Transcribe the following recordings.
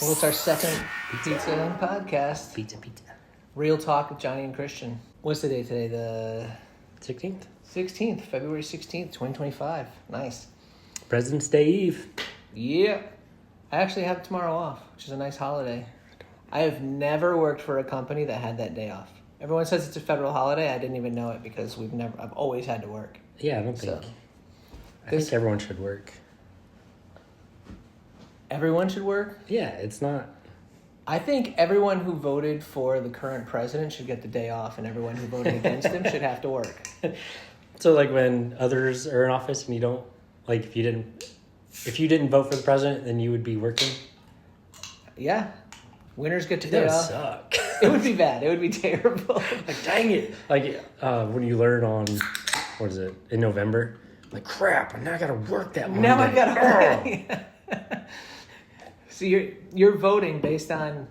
Well, it's our second pizza podcast. Pizza. Real talk with Johnny and Christian. What's the date today? The 16th. 16th, February 16th, 2025. Nice. President's Day Eve. Yeah. I actually have tomorrow off, which is a nice holiday. I have never worked for a company that had that day off. Everyone says it's a federal holiday. I didn't even know it because I've always had to work. Yeah, I think everyone should work. Everyone should work? Yeah, it's not. I think everyone who voted for the current president should get the day off, and everyone who voted against him should have to work. So, like, when others are in office and you don't, like, if you didn't vote for the president, then you would be working. Yeah, winners get the That day would off. suck. It would be bad. It would be terrible. Like, dang it! Like, when you learn on, what is it, in November? Like, crap! I now gotta work that Monday. Now I gotta work. So you're voting based on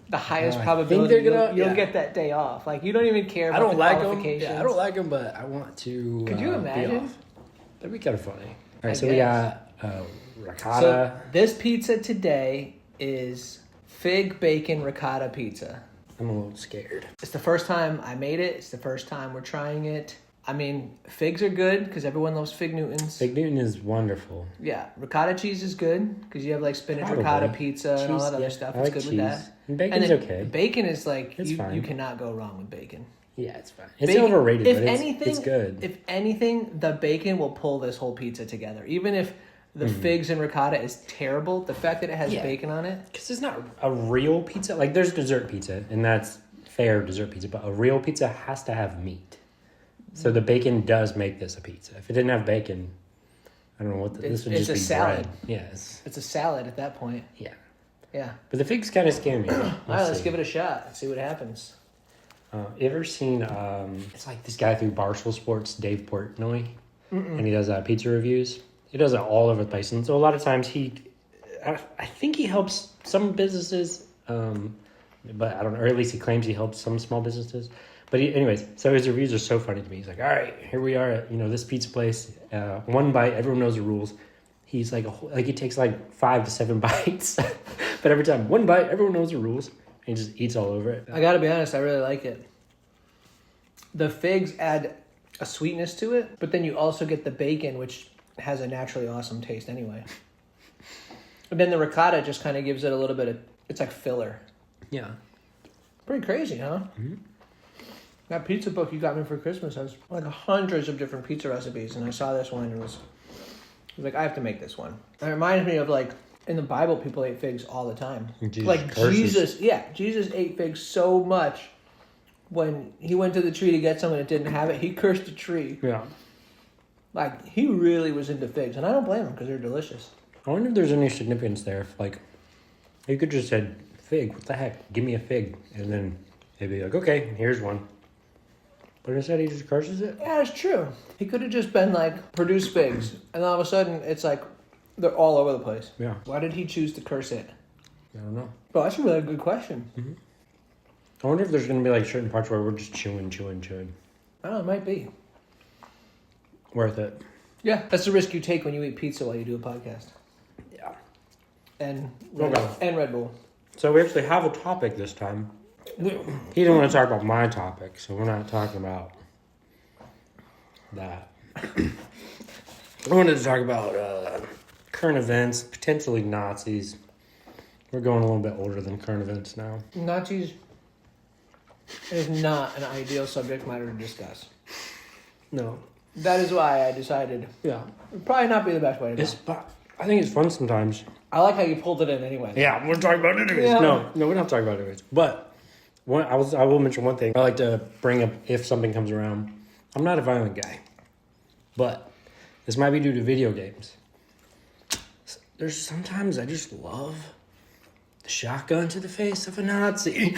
the highest probability you'll get that day off. Like, you don't even care about the qualifications. Yeah, I don't like them, but I want to. Could you imagine? Be off. That'd be kind of funny. All right, so we got ricotta. So this pizza today is fig bacon ricotta pizza. I'm a little scared. It's the first time I made it. It's the first time we're trying it. I mean, figs are good because everyone loves fig Newtons. Fig Newton is wonderful. Yeah, ricotta cheese is good because you have like spinach ricotta pizza and all that other stuff. It's good with that. And bacon's okay. Bacon is like, fine. You cannot go wrong with bacon. Yeah, it's fine. It's overrated, but it's good. If anything, the bacon will pull this whole pizza together. Even if the figs and ricotta is terrible, the fact that it has bacon on it. Because it's not a real pizza. Like, there's dessert pizza, and that's fair dessert pizza, but a real pizza has to have meat. So the bacon does make this a pizza. If it didn't have bacon, I don't know what this would just be salad. Bread. Yes. It's a salad at that point. Yeah. Yeah. But the figs kind of scare me. All right, let's give it a shot. See what happens. You ever seen, it's like this guy through Barstool Sports, Dave Portnoy, and he does pizza reviews. He does it all over the place. And so a lot of times I think he helps some businesses, but I don't know, or at least he claims he helps some small businesses. But anyways, so his reviews are so funny to me. He's like, all right, here we are at, this pizza place. One bite, everyone knows the rules. He's like, he takes like 5 to 7 bites. But every time, one bite, everyone knows the rules. And he just eats all over it. I gotta be honest, I really like it. The figs add a sweetness to it, but then you also get the bacon, which has a naturally awesome taste anyway. And then the ricotta just kind of gives it a little bit of, it's like filler. Yeah. Pretty crazy, huh? Mm-hmm. That pizza book you got me for Christmas has like hundreds of different pizza recipes, and I saw this one and was like, I have to make this one. It reminds me of, like, in the Bible, people ate figs all the time. Jesus ate figs so much. When he went to the tree to get some and it didn't have it, he cursed the tree. Yeah. Like, he really was into figs, and I don't blame him because they're delicious. I wonder if there's any significance there. If, like, you could just said, fig, what the heck? Give me a fig. And then they'd be like, okay, here's one. But instead he just curses it? Yeah, it's true. He could have just been like, produce figs. And all of a sudden, it's like, they're all over the place. Yeah. Why did he choose to curse it? I don't know. Oh, that's a really good question. Mm-hmm. I wonder if there's going to be like certain parts where we're just chewing. Oh, it might be. Worth it. Yeah, that's the risk you take when you eat pizza while you do a podcast. Yeah. And Red Bull. So we actually have a topic this time. He didn't want to talk about my topic, so we're not talking about that. I wanted to talk about current events, potentially Nazis. We're going a little bit older than current events now. Nazis is not an ideal subject matter to discuss. No. That is why I decided it would probably not be the best way to go. I think it's fun sometimes. I like how you pulled it in anyway. Yeah, we're talking about it anyways. Yeah. No, we're not talking about it anyways. But I will mention one thing. I like to bring up if something comes around. I'm not a violent guy. But this might be due to video games. There's sometimes I just love the shotgun to the face of a Nazi.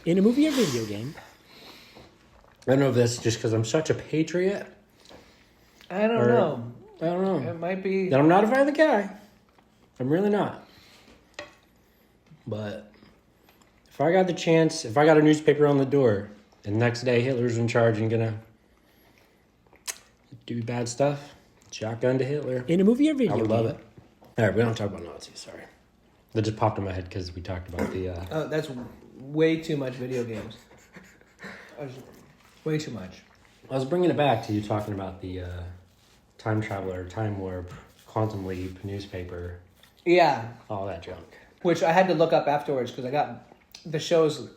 In a movie or video game. I don't know if that's just because I'm such a patriot. I don't know. It might be. That I'm not a violent guy. I'm really not. But if I got the chance, if I got a newspaper on the door, and the next day Hitler's in charge and gonna do bad stuff, shotgun to Hitler. In a movie or video game. I would love it. All right, we don't talk about Nazis, sorry. That just popped in my head because we talked about the... Oh, that's way too much video games. Way too much. I was bringing it back to you talking about the time traveler, time warp, quantum leap, newspaper. Yeah. All that junk. Which I had to look up afterwards because I got the shows...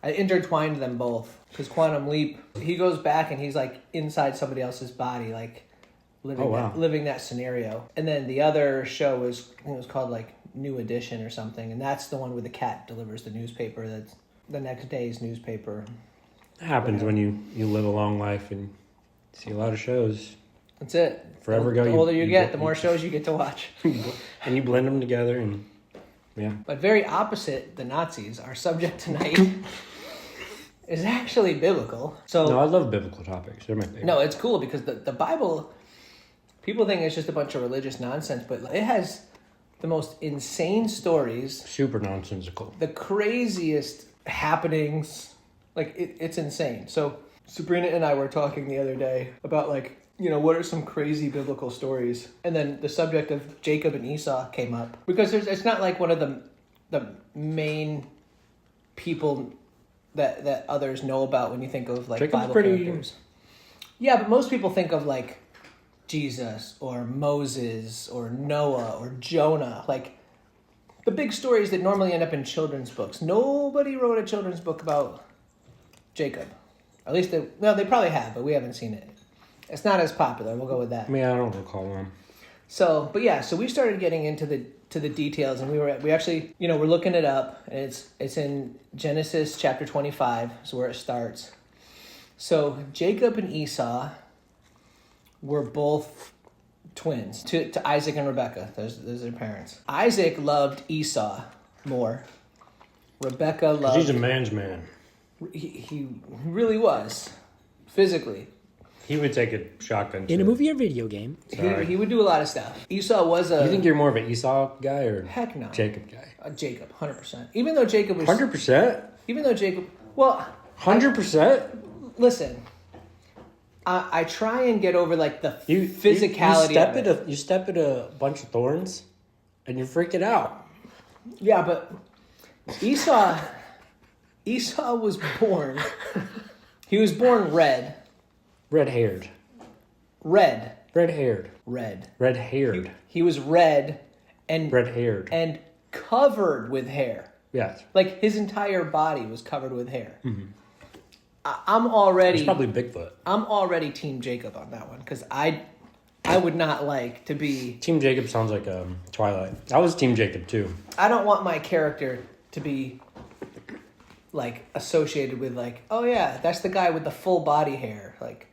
I intertwined them both. Because Quantum Leap, he goes back and he's like inside somebody else's body, like living that scenario. And then the other show was, I think it was called like New Edition or something. And that's the one where the cat delivers the newspaper. That's the next day's newspaper. It happens when you live a long life and see a lot of shows. That's it. Forever ago. The older you get, the more shows you get to watch. And you blend them together and yeah. But very opposite, the Nazis, our subject tonight is actually biblical. So no, I love biblical topics. They're my favorite. No, it's cool because the Bible, people think it's just a bunch of religious nonsense, but it has the most insane stories. Super nonsensical. The craziest happenings. Like, it's insane. So Sabrina and I were talking the other day about, like, you know, what are some crazy biblical stories? And then the subject of Jacob and Esau came up. Because it's not like one of the main people that others know about when you think of, like, Jacob's Bible pretty... characters. Yeah, but most people think of, like, Jesus or Moses or Noah or Jonah. Like, the big stories that normally end up in children's books. Nobody wrote a children's book about Jacob. At least they probably have, but we haven't seen it. It's not as popular. We'll go with that. I mean, I don't recall them. So we started getting into the details, and we actually, you know, we're looking it up, and it's in Genesis chapter 25 is where it starts. So Jacob and Esau were both twins to Isaac and Rebekah. Those are their parents. Isaac loved Esau more. Rebekah loved... He's a man's man. He really was, physically. He would take a shotgun In a movie or video game. He would do a lot of stuff. Esau was a... You think you're more of an Esau guy or Heck no. Jacob guy? Jacob, 100%. Even though Jacob was... 100%? Even though Jacob... Well... 100%? Listen. I try and get over, like, the physicality of it. You step in a bunch of thorns, and you're freaking out. Yeah, but Esau was born... He was born red. Red-haired. Red. Red-haired. Red. Red-haired. He was red and... Red-haired. And covered with hair. Yes. Like, his entire body was covered with hair. Mm-hmm. I'm already... It's probably Bigfoot. I'm already Team Jacob on that one, because I would not like to be... Team Jacob sounds like Twilight. I was Team Jacob, too. I don't want my character to be, like, associated with, like, oh, yeah, that's the guy with the full body hair. Like,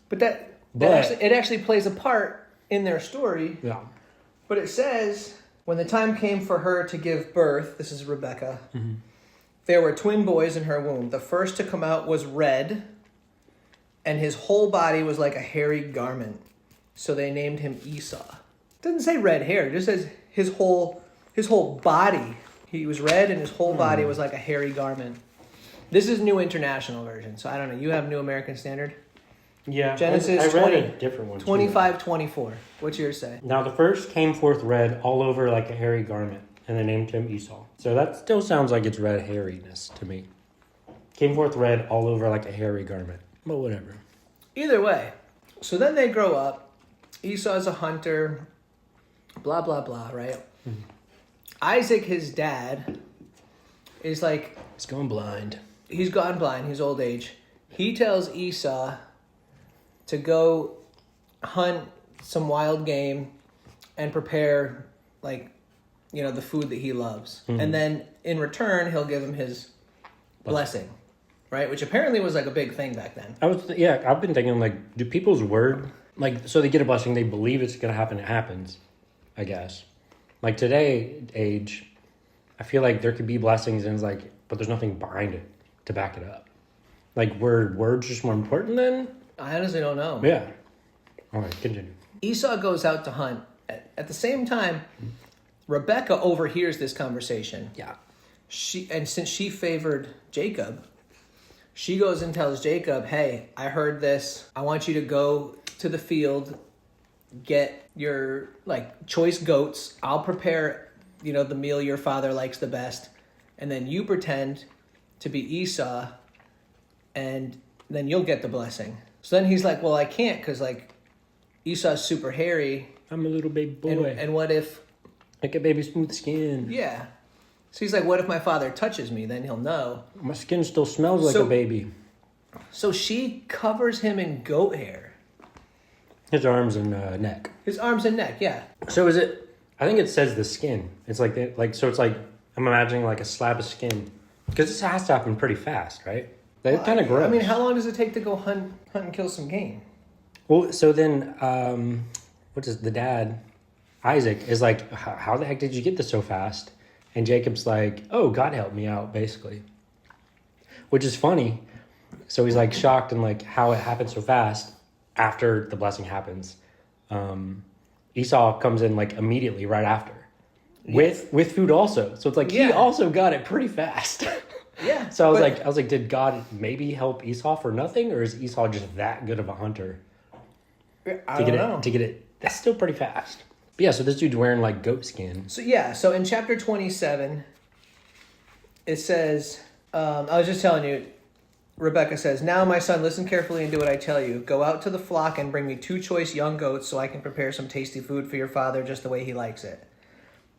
But it actually plays a part in their story. Yeah. But it says, when the time came for her to give birth, this is Rebecca, there were twin boys in her womb. The first to come out was red, and his whole body was like a hairy garment. So they named him Esau. It doesn't say red hair. It just says his whole body. He was red, and his whole body was like a hairy garment. This is New International Version, so I don't know. You have New American Standard? Yeah. Genesis I read a different one. 25:24. What's yours say? Now the first came forth red all over like a hairy garment, and they named him Esau. So that still sounds like it's red hairiness to me. Came forth red all over like a hairy garment. But whatever. Either way. So then they grow up. Esau's a hunter. Blah, blah, blah, right? Mm-hmm. Isaac, his dad, is like... He's going blind. He's gone blind. He's old age. He tells Esau to go hunt some wild game and prepare, like, you know, the food that he loves. Mm-hmm. And then in return, he'll give him his blessing, right? Which apparently was like a big thing back then. I've been thinking, like, do people's word, like, so they get a blessing, they believe it's going to happen, it happens, I guess. Like, today, age, I feel like there could be blessings and it's like, but there's nothing behind it to back it up. Like, were words just more important then? I honestly don't know. Yeah. All right, continue. Esau goes out to hunt. At the same time, Rebecca overhears this conversation. Yeah. Since she favored Jacob, she goes and tells Jacob, hey, I heard this. I want you to go to the field, get your, like, choice goats. I'll prepare the meal your father likes the best, and then you pretend to be Esau, and then you'll get the blessing. So then he's like, well, I can't because, like, Esau's super hairy. I'm a little baby boy. And what if... I get baby smooth skin. Yeah. So he's like, what if my father touches me? Then he'll know. My skin still smells like a baby. So she covers him in goat hair. His arms and neck. His arms and neck, yeah. So is it... I think it says the skin. It's like... So it's like... I'm imagining like a slab of skin. Because this has to happen pretty fast, right? It's kind of gross. I mean, how long does it take to go hunt and kill some game? Well, so then... what is the dad... Isaac is like, how the heck did you get this so fast? And Jacob's like, oh, God help me out, basically. Which is funny. So he's like shocked and like how it happened so fast after the blessing happens. Esau comes in like immediately right after. With food also. So it's like he also got it pretty fast. Yeah. So I was like, did God maybe help Esau for nothing? Or is Esau just that good of a hunter? I don't know. To get it, that's still pretty fast. But yeah, so this dude's wearing like goat skin. So in chapter 27, it says, I was just telling you, Rebecca says, now my son, listen carefully and do what I tell you. Go out to the flock and bring me 2 choice young goats so I can prepare some tasty food for your father just the way he likes it.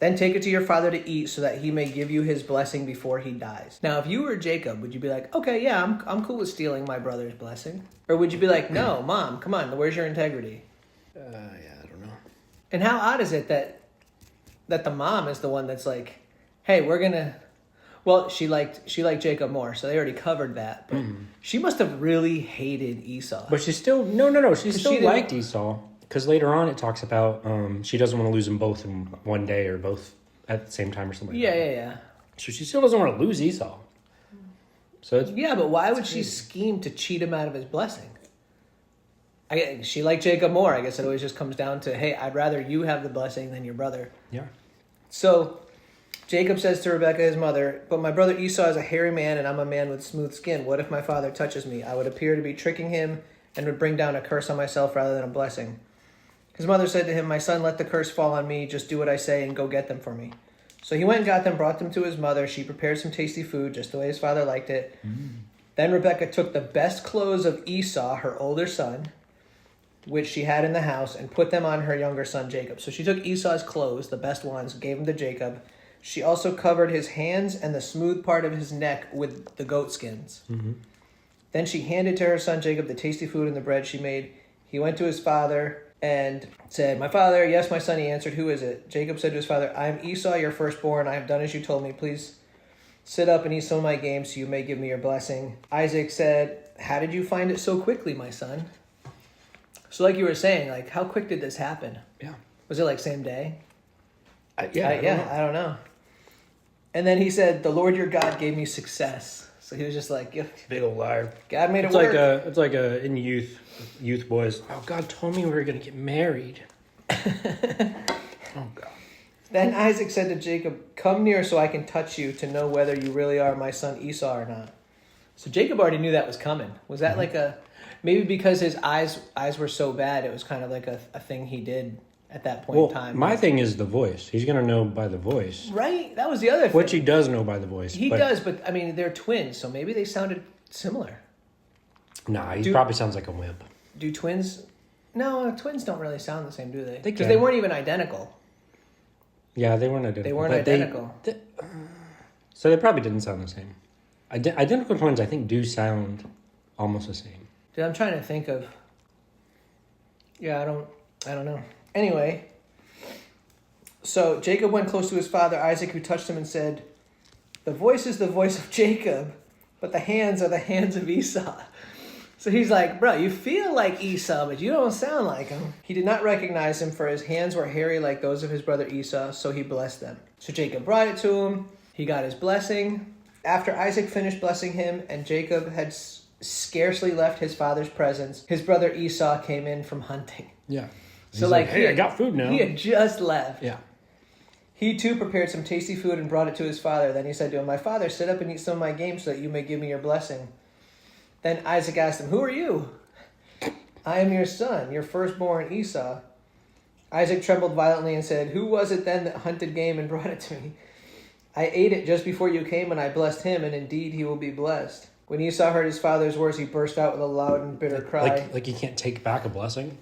Then take it to your father to eat so that he may give you his blessing before he dies. Now, if you were Jacob, would you be like, okay, yeah, I'm cool with stealing my brother's blessing? Or would you be like, no, Mom, come on, where's your integrity? Yeah, I don't know. And how odd is it that the mom is the one that's like, hey, we're going to... Well, she liked Jacob more, so they already covered that. But she must have really hated Esau. But she still... No. She still liked Esau. Because later on it talks about she doesn't want to lose them both in one day or both at the same time or something like that. Yeah. So she still doesn't want to lose Esau. So it's... Yeah, but why would she scheme to cheat him out of his blessing? She liked Jacob more. I guess it always just comes down to, hey, I'd rather you have the blessing than your brother. Yeah. So Jacob says to Rebekah, his mother, but my brother Esau is a hairy man and I'm a man with smooth skin. What if my father touches me? I would appear to be tricking him and would bring down a curse on myself rather than a blessing. His mother said to him, my son, let the curse fall on me. Just do what I say and go get them for me. So he went and got them, brought them to his mother. She prepared some tasty food just the way his father liked it. Then Rebekah took the best clothes of Esau, her older son, which she had in the house, and put them on her younger son Jacob. So she took Esau's clothes, the best ones, gave them to Jacob. She also covered his hands and the smooth part of his neck with the goat skins. Then she handed to her son Jacob the tasty food and the bread she made. He went to his father and said, my father, yes, my son, he answered, who is it? Jacob said to his father, I am Esau, your firstborn. I have done as you told me. Please sit up and eat some of my game so you may give me your blessing. Isaac said, how did you find it so quickly, my son? So like you were saying, like, how quick did this happen? Yeah. Was it like same day? I don't know. And then he said, the Lord your God gave me success. So he was just like, yeah, big old liar. God made it work. It's like in youth boys. Oh, God told me we were going to get married. Oh, God. Then Isaac said to Jacob, come near so I can touch you to know whether you really are my son Esau or not. So Jacob already knew that was coming. Was that like maybe because his eyes were so bad, it was kind of like a thing he did at that point in time. My thing is the voice. He's going to know by the voice. Right? That was the other thing. Which he does know by the voice. He does, but I mean, they're twins, so maybe they sounded similar. Nah, he probably sounds like a wimp. Do twins... No, twins don't really sound the same, do they? Because Because they weren't even identical. Yeah, they weren't identical. They weren't identical. So they probably didn't sound the same. Identical twins, I think, do sound almost the same. Dude, I'm trying to think of... Yeah, I don't know. Anyway, so Jacob went close to his father Isaac, who touched him and said, the voice is the voice of Jacob, but the hands are the hands of Esau. So he's like, bro, you feel like Esau, but you don't sound like him. He did not recognize him, for his hands were hairy like those of his brother Esau, so he blessed them. So Jacob brought it to him. He got his blessing. After Isaac finished blessing him, and Jacob had scarcely left his father's presence, his brother Esau came in from hunting. Yeah. So like, hey, I got food now. He had just left. Yeah. He too prepared some tasty food and brought it to his father. Then he said to him, my father, sit up and eat some of my game so that you may give me your blessing. Then Isaac asked him, who are you? I am your son, your firstborn Esau. Isaac trembled violently and said, "Who was it then that hunted game and brought it to me? I ate it just before you came, and I blessed him, and indeed he will be blessed." When Esau heard his father's words, he burst out with a loud and bitter cry. Like you can't take back a blessing?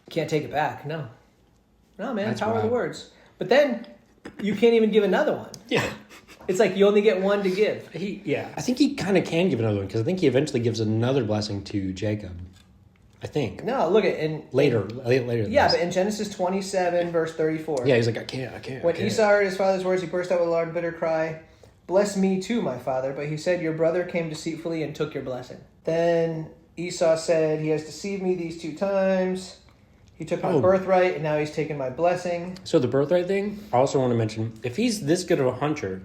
Can't take it back, no. No, man, That's power of the wild. words. But then, you can't even give another one. Yeah. It's like you only get one to give. I think he kind of can give another one, because I think he eventually gives another blessing to Jacob. I think. No, look at Later. Yeah, but in Genesis 27, verse 34. Yeah, he's like, I can't. When Esau heard his father's words, he burst out with a loud and bitter cry. "Bless me too, my father." But he said, "Your brother came deceitfully and took your blessing." Then Esau said, "He has deceived me these 2 times. He took my birthright, and now he's taken my blessing." So the birthright thing, I also want to mention, if he's this good of a hunter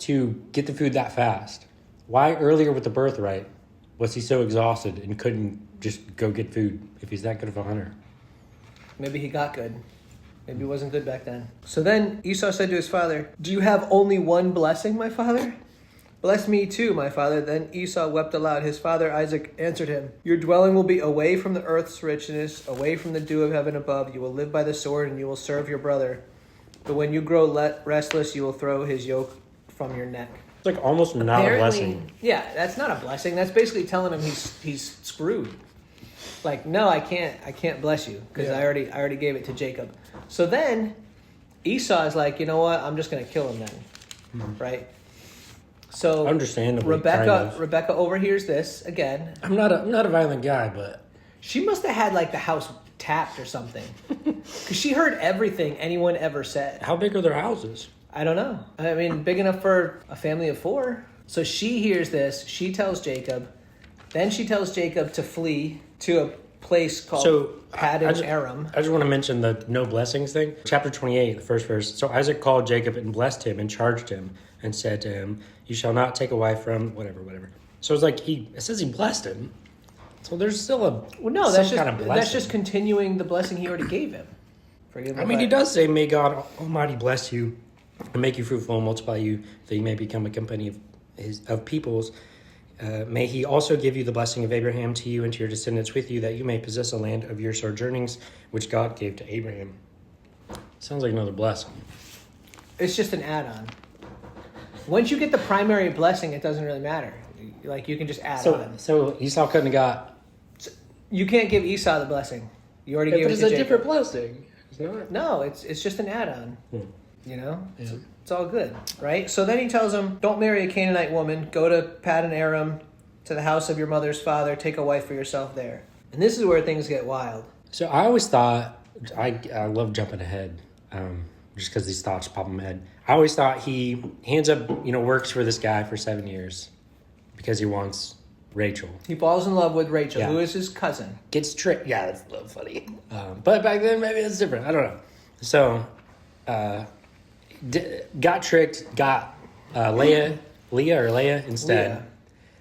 to get the food that fast, why earlier with the birthright was he so exhausted and couldn't just go get food if he's that good of a hunter? Maybe he got good. Maybe he wasn't good back then. So then Esau said to his father, "Do you have only one blessing, my father? Bless me too, my father." Then Esau wept aloud. His father Isaac answered him, "Your dwelling will be away from the earth's richness, away from the dew of heaven above. You will live by the sword, and you will serve your brother. But when you grow restless, you will throw his yoke from your neck." It's like almost not a blessing. Yeah, that's not a blessing. That's basically telling him he's screwed. Like, no, I can't bless you because I already gave it to Jacob. So then Esau is like, you know what? I'm just going to kill him then, right? So Understandably, Rebecca overhears this again. I'm not a violent guy, but She must have had like the house tapped or something because she heard everything anyone ever said. how big are their houses? I don't know. I mean, big enough for a family of 4. So she hears this. She tells Jacob. Then she tells Jacob to flee to a place called Paddan Aram. I just want to mention the no blessings thing. Chapter 28, the first verse. So Isaac called Jacob and blessed him and charged him and said to him, "You shall not take a wife from," whatever. So it's like it says he blessed him. So there's still that's just continuing the blessing he already gave him. He does say, "May God Almighty bless you and make you fruitful and multiply you, that you may become a company of peoples. May he also give you the blessing of Abraham to you and to your descendants with you, that you may possess a land of your sojournings, which God gave to Abraham." Sounds like another blessing. It's just an add-on. Once you get the primary blessing, it doesn't really matter. Like, you can just add on. So Esau couldn't have got... You can't give Esau the blessing. You already gave it to Jacob. But it's a different blessing. It's not. No, it's just an add-on. You know? Yeah. It's all good, right? So then he tells him, "Don't marry a Canaanite woman. Go to Paddan Aram, to the house of your mother's father. Take a wife for yourself there." And this is where things get wild. So I always thought... I love jumping ahead, just because these thoughts pop in my head. I always thought he ends up, works for this guy for 7 years because he wants Rachel. He falls in love with Rachel, Yeah. who is his cousin. Gets tricked. Yeah, that's a little funny. But back then, maybe it's different. I don't know. So, got tricked, got Leah instead. Leah.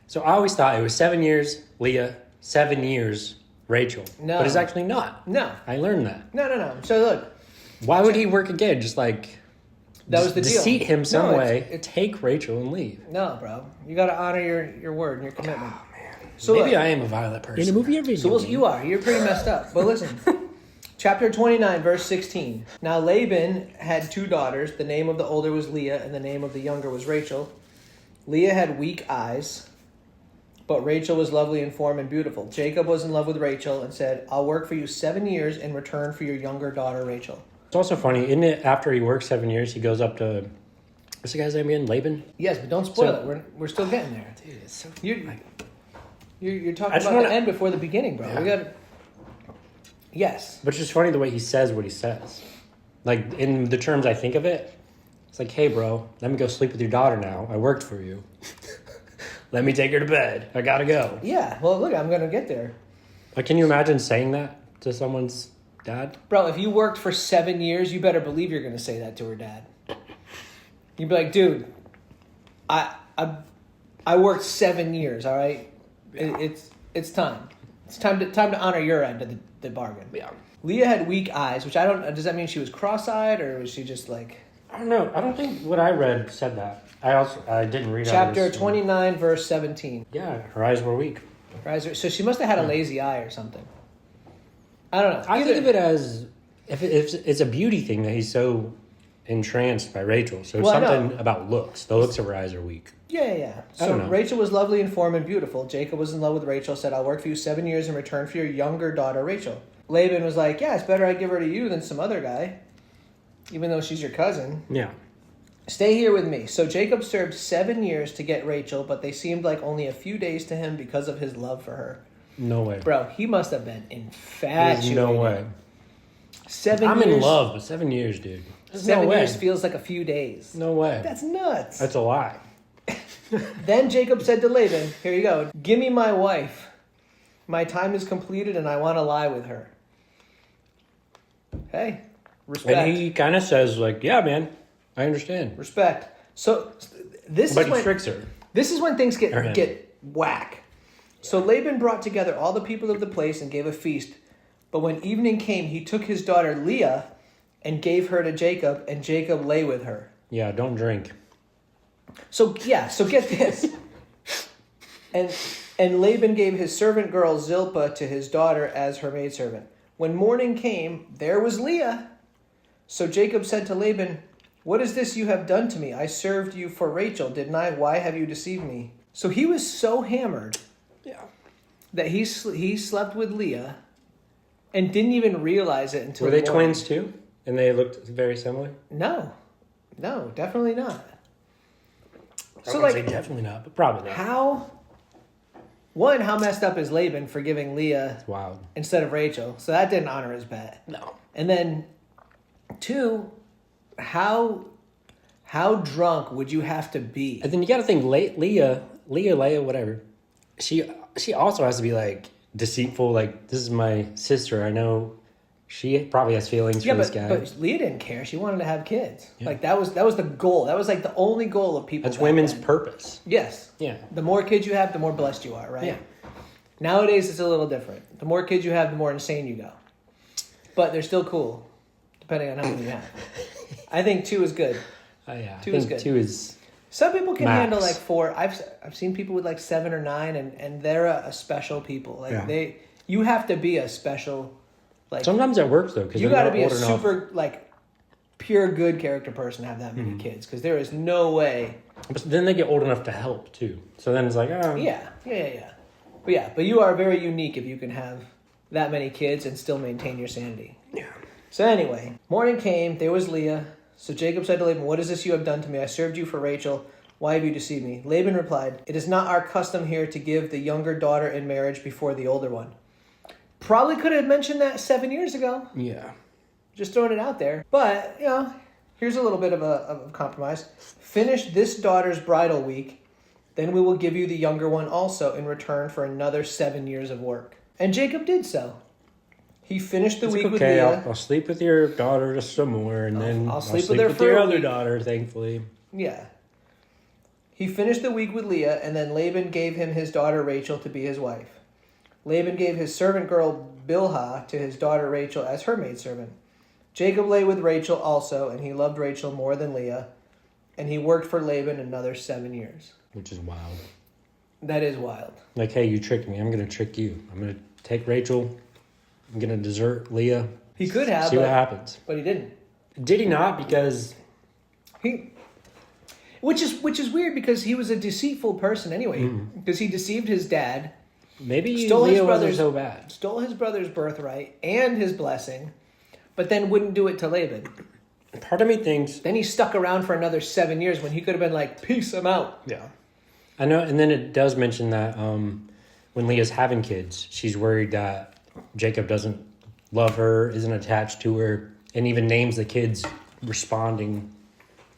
So I always thought it was 7 years Leah, 7 years Rachel. No. But it's actually not. No. I learned that. No. So look. Why would he work again? Just like... That was the deal. Deceive him some No, way, take Rachel and leave. No, bro. You got to honor your word and your commitment. Oh, man. So Maybe look, I am a violent person. In a movie or video So game? you are. You're pretty messed up. But listen. Chapter 29, verse 16. Now Laban had 2 daughters. The name of the older was Leah, and the name of the younger was Rachel. Leah had weak eyes, but Rachel was lovely in form and beautiful. Jacob was in love with Rachel and said, "I'll work for you 7 years in return for your younger daughter, Rachel." It's also funny, isn't it? After he works 7 years, he goes up to... What's the guy's name again? Laban? Yes, but don't spoil it. We're still getting there. Dude, it's so... You're talking about the end before the beginning, bro. Yeah. We got. Yes. But it's just funny the way he says what he says. Like, in the terms I think of it, it's like, "Hey, bro, let me go sleep with your daughter now. I worked for you. Let me take her to bed. I gotta go." Yeah. Well, look, I'm gonna get there, Like, can you imagine saying that to someone's dad? bro. If you worked for 7 years, you better believe you're gonna say that to her dad. You'd be like, "Dude, I worked 7 years. All right, it's time. It's time to honor your end of the bargain." Yeah. Leah had weak eyes, which I don't. Does that mean she was cross-eyed, or was she just like? I don't know. I don't think what I read said that. I didn't read Chapter others. 29, verse 17. Yeah, her eyes were weak. Right? So she must have had a lazy eye or something. I don't know. I think of it as if it's a beauty thing that he's so entranced by Rachel. So Well, something about looks. The looks of her eyes are weak. Yeah. I don't So know. Rachel was lovely in form and beautiful. Jacob was in love with Rachel, said, I'll work for you 7 years in return for your younger daughter, Rachel. Laban was like, yeah, it's better I give her to you than some other guy, even though she's your cousin. Yeah. Stay here with me. So Jacob served 7 years to get Rachel, but they seemed like only a few days to him because of his love for her. No way. Bro, he must have been infatuated. There's no way. 7 I'm years. in love, but 7 years, dude. There's 7 no way. years feels like a few days. No way. That's nuts. That's a lie. Then Jacob said to Laban, here you go, give me my wife. My time is completed and I want to lie with her. Hey, respect. And he kind of says, like, yeah, man, I understand. Respect. So this But is he when tricks her. this is when things Or him. get whack. So Laban brought together all the people of the place and gave a feast. But when evening came, he took his daughter Leah and gave her to Jacob, and Jacob lay with her. Yeah, don't drink. So get this. And Laban gave his servant girl Zilpah to his daughter as her maidservant. When morning came, there was Leah. So Jacob said to Laban, what is this you have done to me? I served you for Rachel, didn't I? Why have you deceived me? So he was so hammered that he slept with Leah and didn't even realize it until Were they morning. twins too? And they looked very similar? No, definitely not. So like, definitely not, but probably not. how messed up is Laban for giving Leah It's wild. instead of Rachel? So that didn't honor his bet. No. And then, 2, how drunk would you have to be? And then you got to think, Leah, whatever. She also has to be like deceitful. Like, this is my sister. I know she probably has feelings for this guy. But Leah didn't care. She wanted to have kids. Yeah. Like that was the goal. That was like the only goal of people. That's back women's then. purpose. Yes. Yeah. The more kids you have, the more blessed you are, right? Yeah. Nowadays, it's a little different. The more kids you have, the more insane you go. But they're still cool, depending on how many you have. I think 2 is good. Yeah. Two is good. 2 is. Some people can Max. handle like 4. I've seen people with like 7 or 9, and they're a special people. Like Yeah. you have to be a special. Like Sometimes that works though, because you got to be a super like pure good character person to have that many kids, because there is no way. But then they get old enough to help too. So then it's like, oh. Yeah. But you are very unique if you can have that many kids and still maintain your sanity. Yeah. So anyway, morning came, there was Leah. So Jacob said to Laban, what is this you have done to me? I served you for Rachel. Why have you deceived me? Laban replied, it is not our custom here to give the younger daughter in marriage before the older one. Probably could have mentioned that 7 years ago. Yeah. Just throwing it out there. But, here's a little bit of a compromise. Finish this daughter's bridal week, then we will give you the younger one also in return for another 7 years of work. And Jacob did so. He finished the week with Leah. I'll sleep with your daughter just some more, and then I'll sleep with her for your a other week. daughter, thankfully. Yeah. He finished the week with Leah, and then Laban gave him his daughter Rachel to be his wife. Laban gave his servant girl Bilhah to his daughter Rachel as her maidservant. Jacob lay with Rachel also, and he loved Rachel more than Leah, and he worked for Laban another 7 years. Which is wild. That is wild. Like, hey, you tricked me. I'm going to trick you. I'm going to take Rachel. I'm going to desert Leah. He could have, See what happens. but he didn't. Did he not? Because Which is weird, because he was a deceitful person anyway. Because he deceived his dad, maybe Stole his Leah wasn't brother's- so bad. stole his brother's birthright and his blessing, but then wouldn't do it to Laban. Part of me thinks... Then he stuck around for another 7 years when he could have been like, peace, I'm out. Yeah. I know, and then it does mention that when Leah's having kids, she's worried that Jacob doesn't love her, isn't attached to her, and even names the kids responding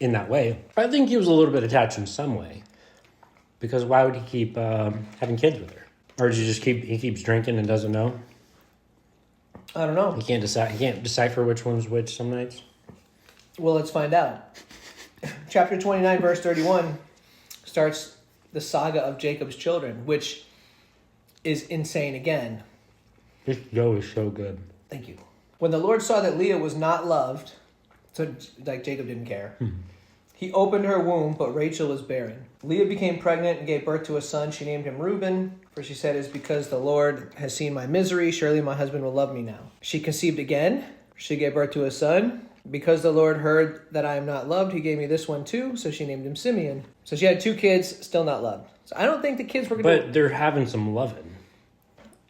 in that way. I think he was a little bit attached in some way, because why would he keep having kids with her? Or does he keeps drinking and doesn't know? I don't know. He can't decipher which one's which some nights. Well, let's find out. Chapter 29, verse 31 starts the saga of Jacob's children, which is insane again. This show is so good. Thank you. When the Lord saw that Leah was not loved, so like Jacob didn't care, he opened her womb, but Rachel was barren. Leah became pregnant and gave birth to a son. She named him Reuben, for she said, "It's because the Lord has seen my misery. Surely my husband will love me now." She conceived again, She gave birth to a son. Because the Lord heard that I am not loved, he gave me this one too, so she named him Simeon. So she had 2 kids, still not loved. So I don't think the kids were going to... But they're having some loving,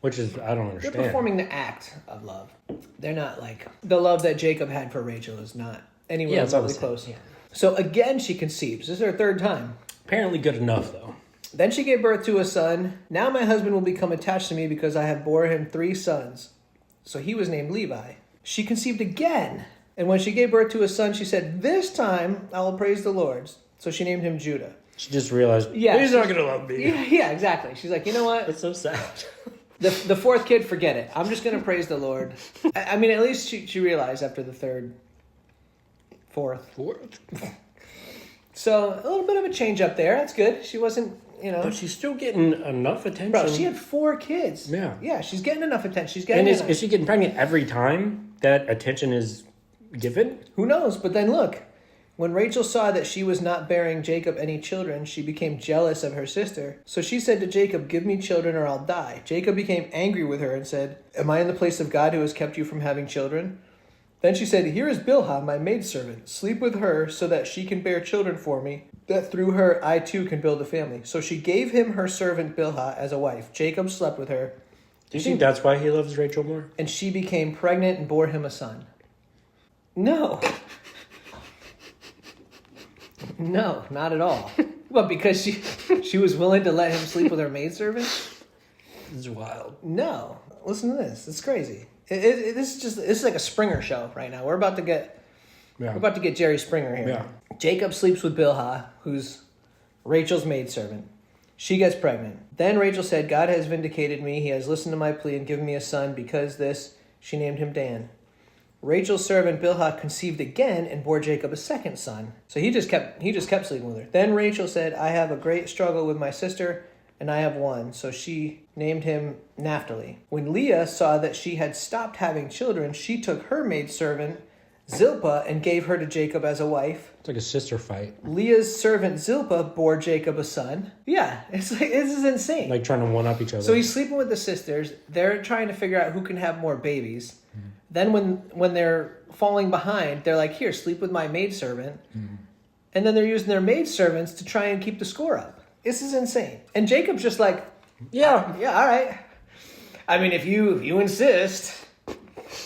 which is, I don't understand. They're performing the act of love. They're not like... The love that Jacob had for Rachel is not anywhere remotely close. Yeah. So again, she conceives. This is her 3rd time. Apparently good enough, though. Then she gave birth to a son. Now my husband will become attached to me because I have bore him 3 sons. So he was named Levi. She conceived again. And when she gave birth to a son, she said, this time I will praise the Lord. So she named him Judah. She just realized, he's not going to love me. Yeah, exactly. She's like, you know what? It's so sad. The 4th kid, forget it. I'm just going to praise the Lord. I mean, at least she realized after the 3rd, 4th. So a little bit of a change up there. That's good. She wasn't, But she's still getting enough attention. Bro, she had 4 kids. Yeah. Yeah, she's getting enough attention. She's getting enough. Is she getting pregnant every time that attention is given? Who knows? But then look, when Rachel saw that she was not bearing Jacob any children, she became jealous of her sister. So she said to Jacob, give me children or I'll die. Jacob became angry with her and said, am I in the place of God who has kept you from having children? Then she said, here is Bilhah, my maidservant. Sleep with her so that she can bear children for me, that through her I too can build a family. So she gave him her servant Bilhah as a wife. Jacob slept with her. Do you think that's why he loves Rachel more? And she became pregnant and bore him a son. No. No, not at all. But because she was willing to let him sleep with her maidservant? This is wild. No. Listen to this. It's crazy. This is like a Springer show right now. We're about to get Jerry Springer here. Yeah. Jacob sleeps with Bilhah, who's Rachel's maidservant. She gets pregnant. Then Rachel said, God has vindicated me. He has listened to my plea and given me a son. Because this, she named him Dan. Rachel's servant Bilhah conceived again and bore Jacob a 2nd son. So he just kept sleeping with her. Then Rachel said, I have a great struggle with my sister, and I have one. So she named him Naphtali. When Leah saw that she had stopped having children, she took her maidservant Zilpah and gave her to Jacob as a wife. It's like a sister fight. Leah's servant Zilpah bore Jacob a son. Yeah, it's like, this is insane. Like trying to one-up each other. So he's sleeping with the sisters. They're trying to figure out who can have more babies. Then when they're falling behind, they're like, here, sleep with my maidservant. And then they're using their maidservants to try and keep the score up. This is insane. And Jacob's just like, yeah, all right. I mean, if you insist.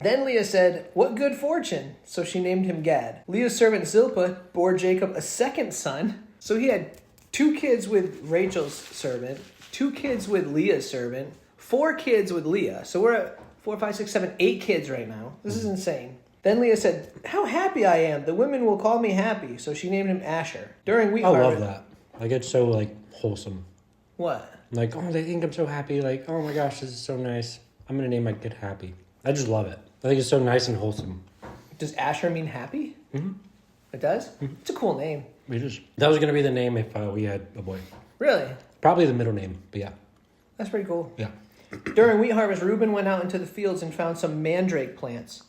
Then Leah said, what good fortune. So she named him Gad. Leah's servant Zilpah bore Jacob a 2nd son. So he had 2 kids with Rachel's servant, 2 kids with Leah's servant, 4 kids with Leah. So we're at 4, 5, 6, 7, 8 kids right now. This is insane. Then Leah said, how happy I am. The women will call me happy. So she named him Asher. During wheat harvest. I love that. Like, it's so, like, wholesome. What? Like, oh, they think I'm so happy. Like, oh my gosh, this is so nice. I'm going to name my kid Happy. I just love it. I think it's so nice and wholesome. Does Asher mean happy? Mm-hmm. It does? Mm-hmm. It's a cool name. It is. That was going to be the name if we had a boy. Really? Probably the middle name, but yeah. That's pretty cool. Yeah. During wheat harvest, Reuben went out into the fields and found some mandrake plants,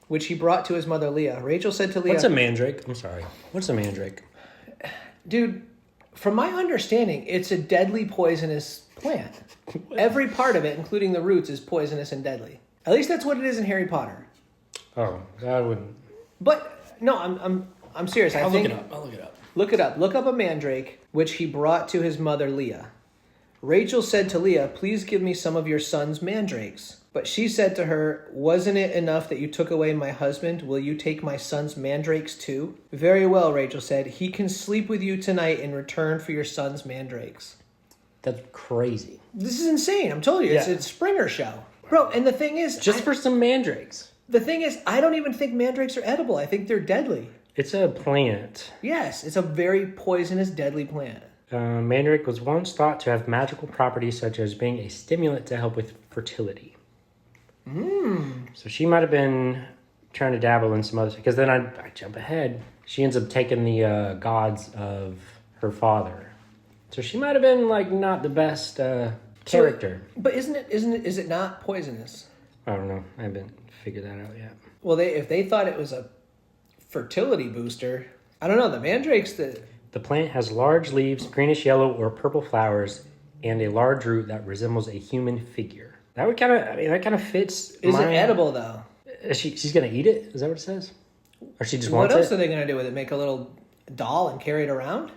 which he brought to his mother Leah. Rachel said to Leah... What's a mandrake? I'm sorry. What's a mandrake? Dude, from my understanding, it's a deadly poisonous plant. Every part of it, including the roots, is poisonous and deadly. At least that's what it is in Harry Potter. Oh, that wouldn't... But, no, I'm serious. I'll look it up. Look it up. Look up a mandrake, which he brought to his mother Leah. Rachel said to Leah, please give me some of your son's mandrakes. But she said to her, wasn't it enough that you took away my husband? Will you take my son's mandrakes too? Very well, Rachel said. He can sleep with you tonight in return for your son's mandrakes. That's crazy. This is insane. I'm telling you, it's a Springer show. Bro, and the thing is... Just for some mandrakes. The thing is, I don't even think mandrakes are edible. I think they're deadly. It's a plant. Yes, it's a very poisonous, deadly plant. Mandrake was once thought to have magical properties such as being a stimulant to help with fertility. So she might have been trying to dabble in some other... Because then I jump ahead. She ends up taking the gods of her father. So she might have been, like, not the best character. But is it not poisonous? I don't know. I haven't figured that out yet. Well, if they thought it was a fertility booster, I don't know. The mandrakes that... The plant has large leaves, greenish yellow or purple flowers, and a large root that resembles a human figure. That would kind of fits. Is it edible though? she's gonna eat it? Is that what it says? Or she just wants it? What else are they gonna do with it? Make a little doll and carry it around?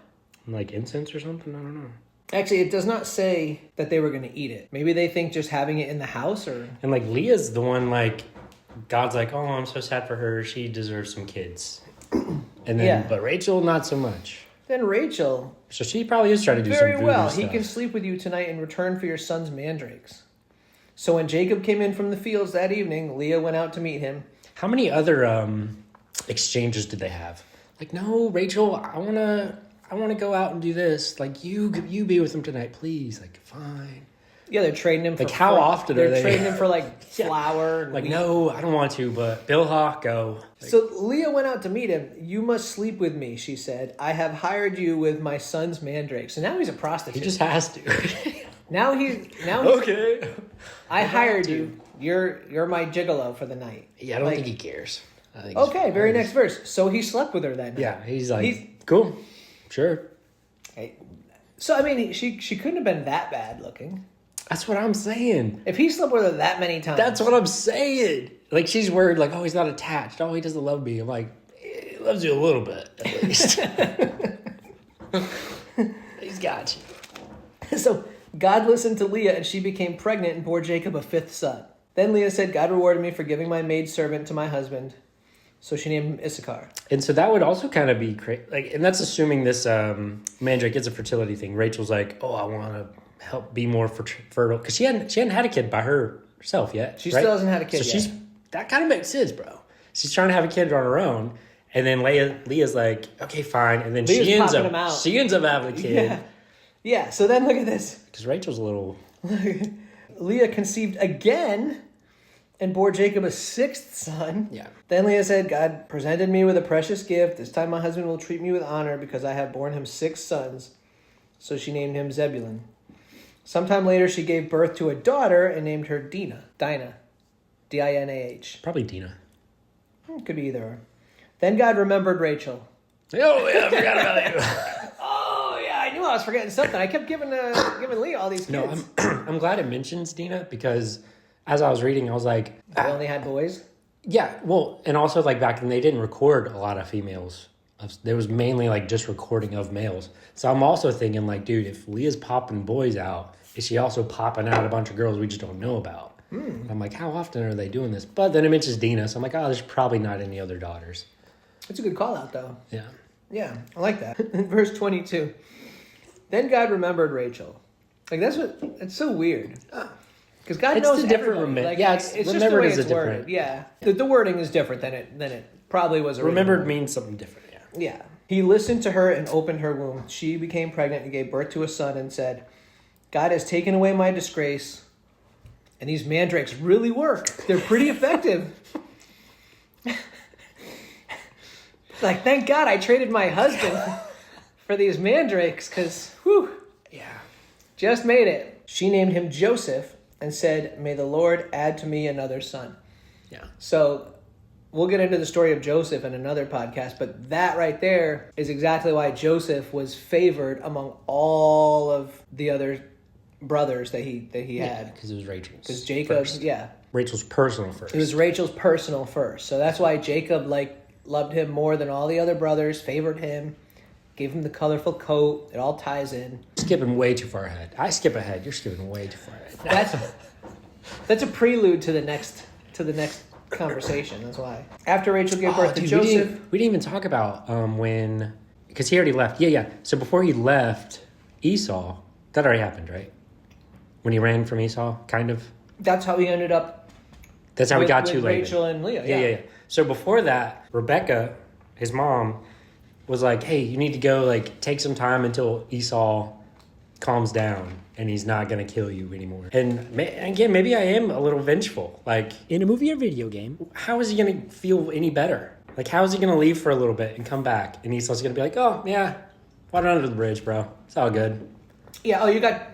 Like incense or something? I don't know. Actually, it does not say that they were gonna eat it. Maybe they think just having it in the house or... And like Leah's the one like, God's like, oh, I'm so sad for her. She deserves some kids. And then, but Rachel, not so much. Then Rachel... So she probably is trying to do some Very well. stuff. He can sleep with you tonight in return for your son's mandrakes. So when Jacob came in from the fields that evening, Leah went out to meet him. How many other exchanges did they have? Like, no, Rachel, I wanna go out and do this. Like, you be with him tonight, please. Like, fine. Yeah, they're trading him for... Like, how often are they... They're trading him for, like, flour. And like, wheat. no, I don't want to, but Bill Hawk, go. Like, so Leah went out to meet him. You must sleep with me, she said. I have hired you with my son's mandrakes. So now he's a prostitute. he just has to. Now he's okay. I hired you. You're my gigolo for the night. Yeah, I don't think he cares. I think Okay, very next verse. So he slept with her that night. Yeah, he's like, cool, sure. Okay. So, I mean, she couldn't have been that bad looking. That's what I'm saying. If he slept with her that many times. That's what I'm saying. Like, she's worried, like, oh, he's not attached. Oh, he doesn't love me. I'm like, he loves you a little bit, at least. He's got you. So God listened to Leah, and she became pregnant and bore Jacob a fifth son. Then Leah said, God rewarded me for giving my maidservant to my husband. So she named him Issachar. And so that would also kind of be crazy. Like, and that's assuming this mandrake is a fertility thing. Rachel's like, oh, I want to help be more fertile. Because she hadn't had a kid by herself yet. She still hasn't had a kid yet. That kind of makes sense, bro. She's trying to have a kid on her own. And then Leah's like, okay, fine. And then she ends up having a kid. Yeah, so then look at this. Because Rachel's a little... Leah conceived again and bore Jacob a sixth son. Yeah. Then Leah said, God presented me with a precious gift. This time my husband will treat me with honor because I have borne him 6 sons. So she named him Zebulun. Sometime later, she gave birth to a daughter and named her Dinah. D-I-N-A-H. Probably Dina. Could be either. Then God remembered Rachel. Oh, yeah, I forgot about you. Oh, yeah, I knew I was forgetting something. I kept giving Leah all these kids. No, I'm glad it mentions Dina because as I was reading, I was like... They only had boys? Yeah, well, and also like back then, they didn't record a lot of females. There was mainly like just recording of males. So I'm also thinking like, dude, if Leah's popping boys out, is she also popping out a bunch of girls we just don't know about? I'm like, how often are they doing this? But then it mentions Dina, so I'm like, oh, there's probably not any other daughters. That's a good call out, though. Yeah. Yeah, I like that. Verse 22. Then God remembered Rachel. Like, it's so weird. Because God knows everybody. Like, yeah, it's just the way it's worded. Yeah. The wording is different than it probably was originally. Remembered means something different, yeah. Yeah. He listened to her and opened her womb. She became pregnant and gave birth to a son and said, God has taken away my disgrace. And these mandrakes really work. They're pretty effective. Like, thank God I traded my husband for these mandrakes because, whew. Yeah. Just made it. She named him Joseph and said, may the Lord add to me another son. Yeah. So we'll get into the story of Joseph in another podcast, but that right there is exactly why Joseph was favored among all of the other brothers that he had. Because it was Rachel's. Because Jacob, Rachel's personal first. It was Rachel's personal first. So that's why Jacob loved him more than all the other brothers, favored him, gave him the colorful coat. It all ties in. Skipping way too far ahead. I skip ahead. You're skipping way too far ahead. That's a prelude to the next conversation. That's why. After Rachel gave birth to Joseph, we didn't even talk about when, because he already left. Yeah. So before he left Esau, that already happened, right? When he ran from Esau, kind of. That's how he ended up. That's how he got to Laban. Rachel and Leah. Yeah. So before that, Rebecca, his mom, was like, "Hey, you need to go take some time until Esau calms down and he's not gonna kill you anymore." And again, maybe I am a little vengeful. Like in a movie or video game, how is he gonna feel any better? Like, how is he gonna leave for a little bit and come back? And Esau's gonna be like, "Oh yeah, water under the bridge, bro. It's all good." Yeah. Oh, you got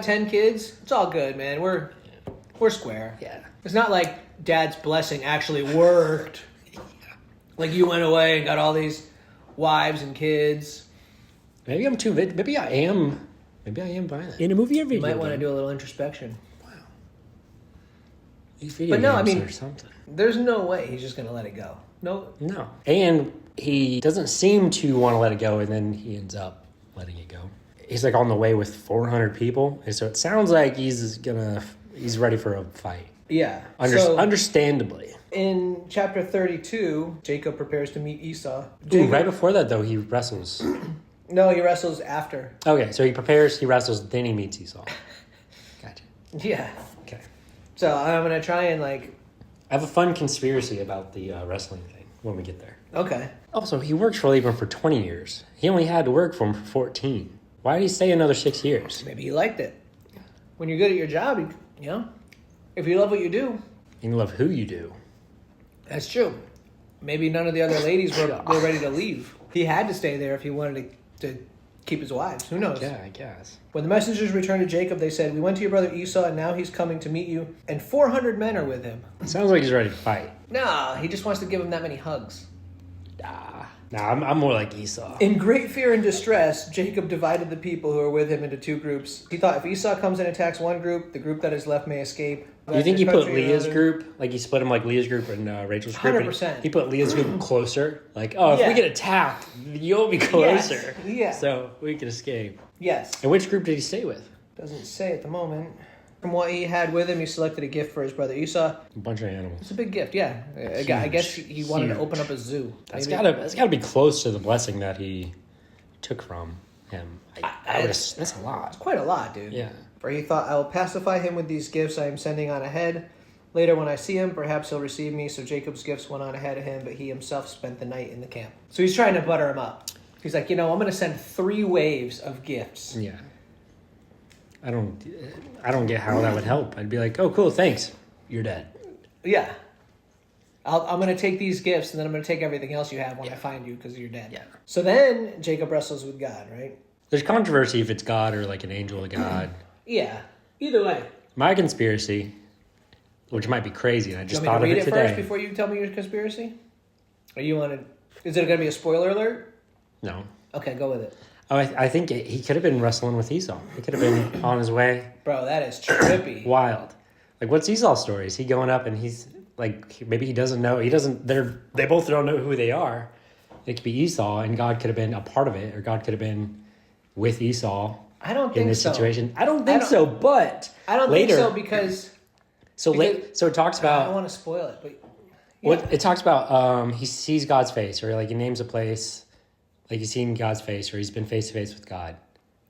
10 kids. It's all good, man. We're square. Yeah. It's not like Dad's blessing actually worked. Like you went away and got all these wives and kids. Maybe I'm too. Maybe I am violent. In a movie or video You might want to game. do a little introspection. Wow. These video But no, games I mean, or something. there's no way he's just going to let it go. No. And he doesn't seem to want to let it go, and then he ends up letting it go. He's like on the way with 400 people, and so it sounds like he's ready for a fight. Yeah. Understandably. In chapter 32, Jacob prepares to meet Esau. Ooh, right before that, though, he wrestles. No, he wrestles after. Okay, so he prepares, he wrestles, then he meets Esau. Gotcha. Yeah. Okay. So I'm going to try and I have a fun conspiracy about the wrestling thing when we get there. Okay. Also, he worked for Laban for 20 years. He only had to work for him for 14. Why did he stay another 6 years? Maybe he liked it. When you're good at your job, if you love what you do. And you love who you do. That's true. Maybe none of the other ladies were ready to leave. He had to stay there if he wanted to keep his wives. Who knows? Yeah, I guess. When the messengers returned to Jacob, they said, "We went to your brother Esau, and now he's coming to meet you, and 400 men are with him." It sounds like he's ready to fight. No, he just wants to give him that many hugs. I'm more like Esau. In great fear and distress, Jacob divided the people who were with him into two groups. He thought if Esau comes and attacks one group, the group that is left may escape. Do you think he put Leah's group, like he split them like Leah's group and Rachel's group? 100%. He put Leah's group closer. Like, if we get attacked, you'll be closer. Yes. Yeah. So we can escape. Yes. And which group did he stay with? Doesn't say at the moment. From what he had with him, he selected a gift for his brother Esau. A bunch of animals. It's a big gift, yeah. I guess he wanted to open up a zoo. That's gotta be close to the blessing that he took from him. That's a lot. It's quite a lot, dude. Yeah. For he thought, "I will pacify him with these gifts I am sending on ahead. Later when I see him, perhaps he'll receive me." So Jacob's gifts went on ahead of him, but he himself spent the night in the camp. So he's trying to butter him up. He's like, I'm going to send 3 waves of gifts. Yeah. I don't get how that would help. I'd be like, "Oh, cool, thanks. You're dead." Yeah. I'm going to take these gifts, and then I'm going to take everything else you have when I find you because you're dead. Yeah. So then Jacob wrestles with God, right? There's controversy if it's God or like an angel of God. Yeah. Either way. My conspiracy, which might be crazy, and I just thought of it today. Do you want me to read it first before you tell me your conspiracy? Or you want to... Is it going to be a spoiler alert? No. Okay, go with it. Oh, I think he could have been wrestling with Esau. He could have been on his way. Bro, that is trippy. Wild. Like, what's Esau's story? Is he going up and he's like, maybe he doesn't know. They both don't know who they are. It could be Esau, and God could have been a part of it, or God could have been with Esau. I don't think in this so. situation. I don't think so, but I don't later, think so because so it talks about. I don't want to spoil it, but What it talks about, he sees God's face, or like he names a place, like he's seen God's face, or he's been face to face with God.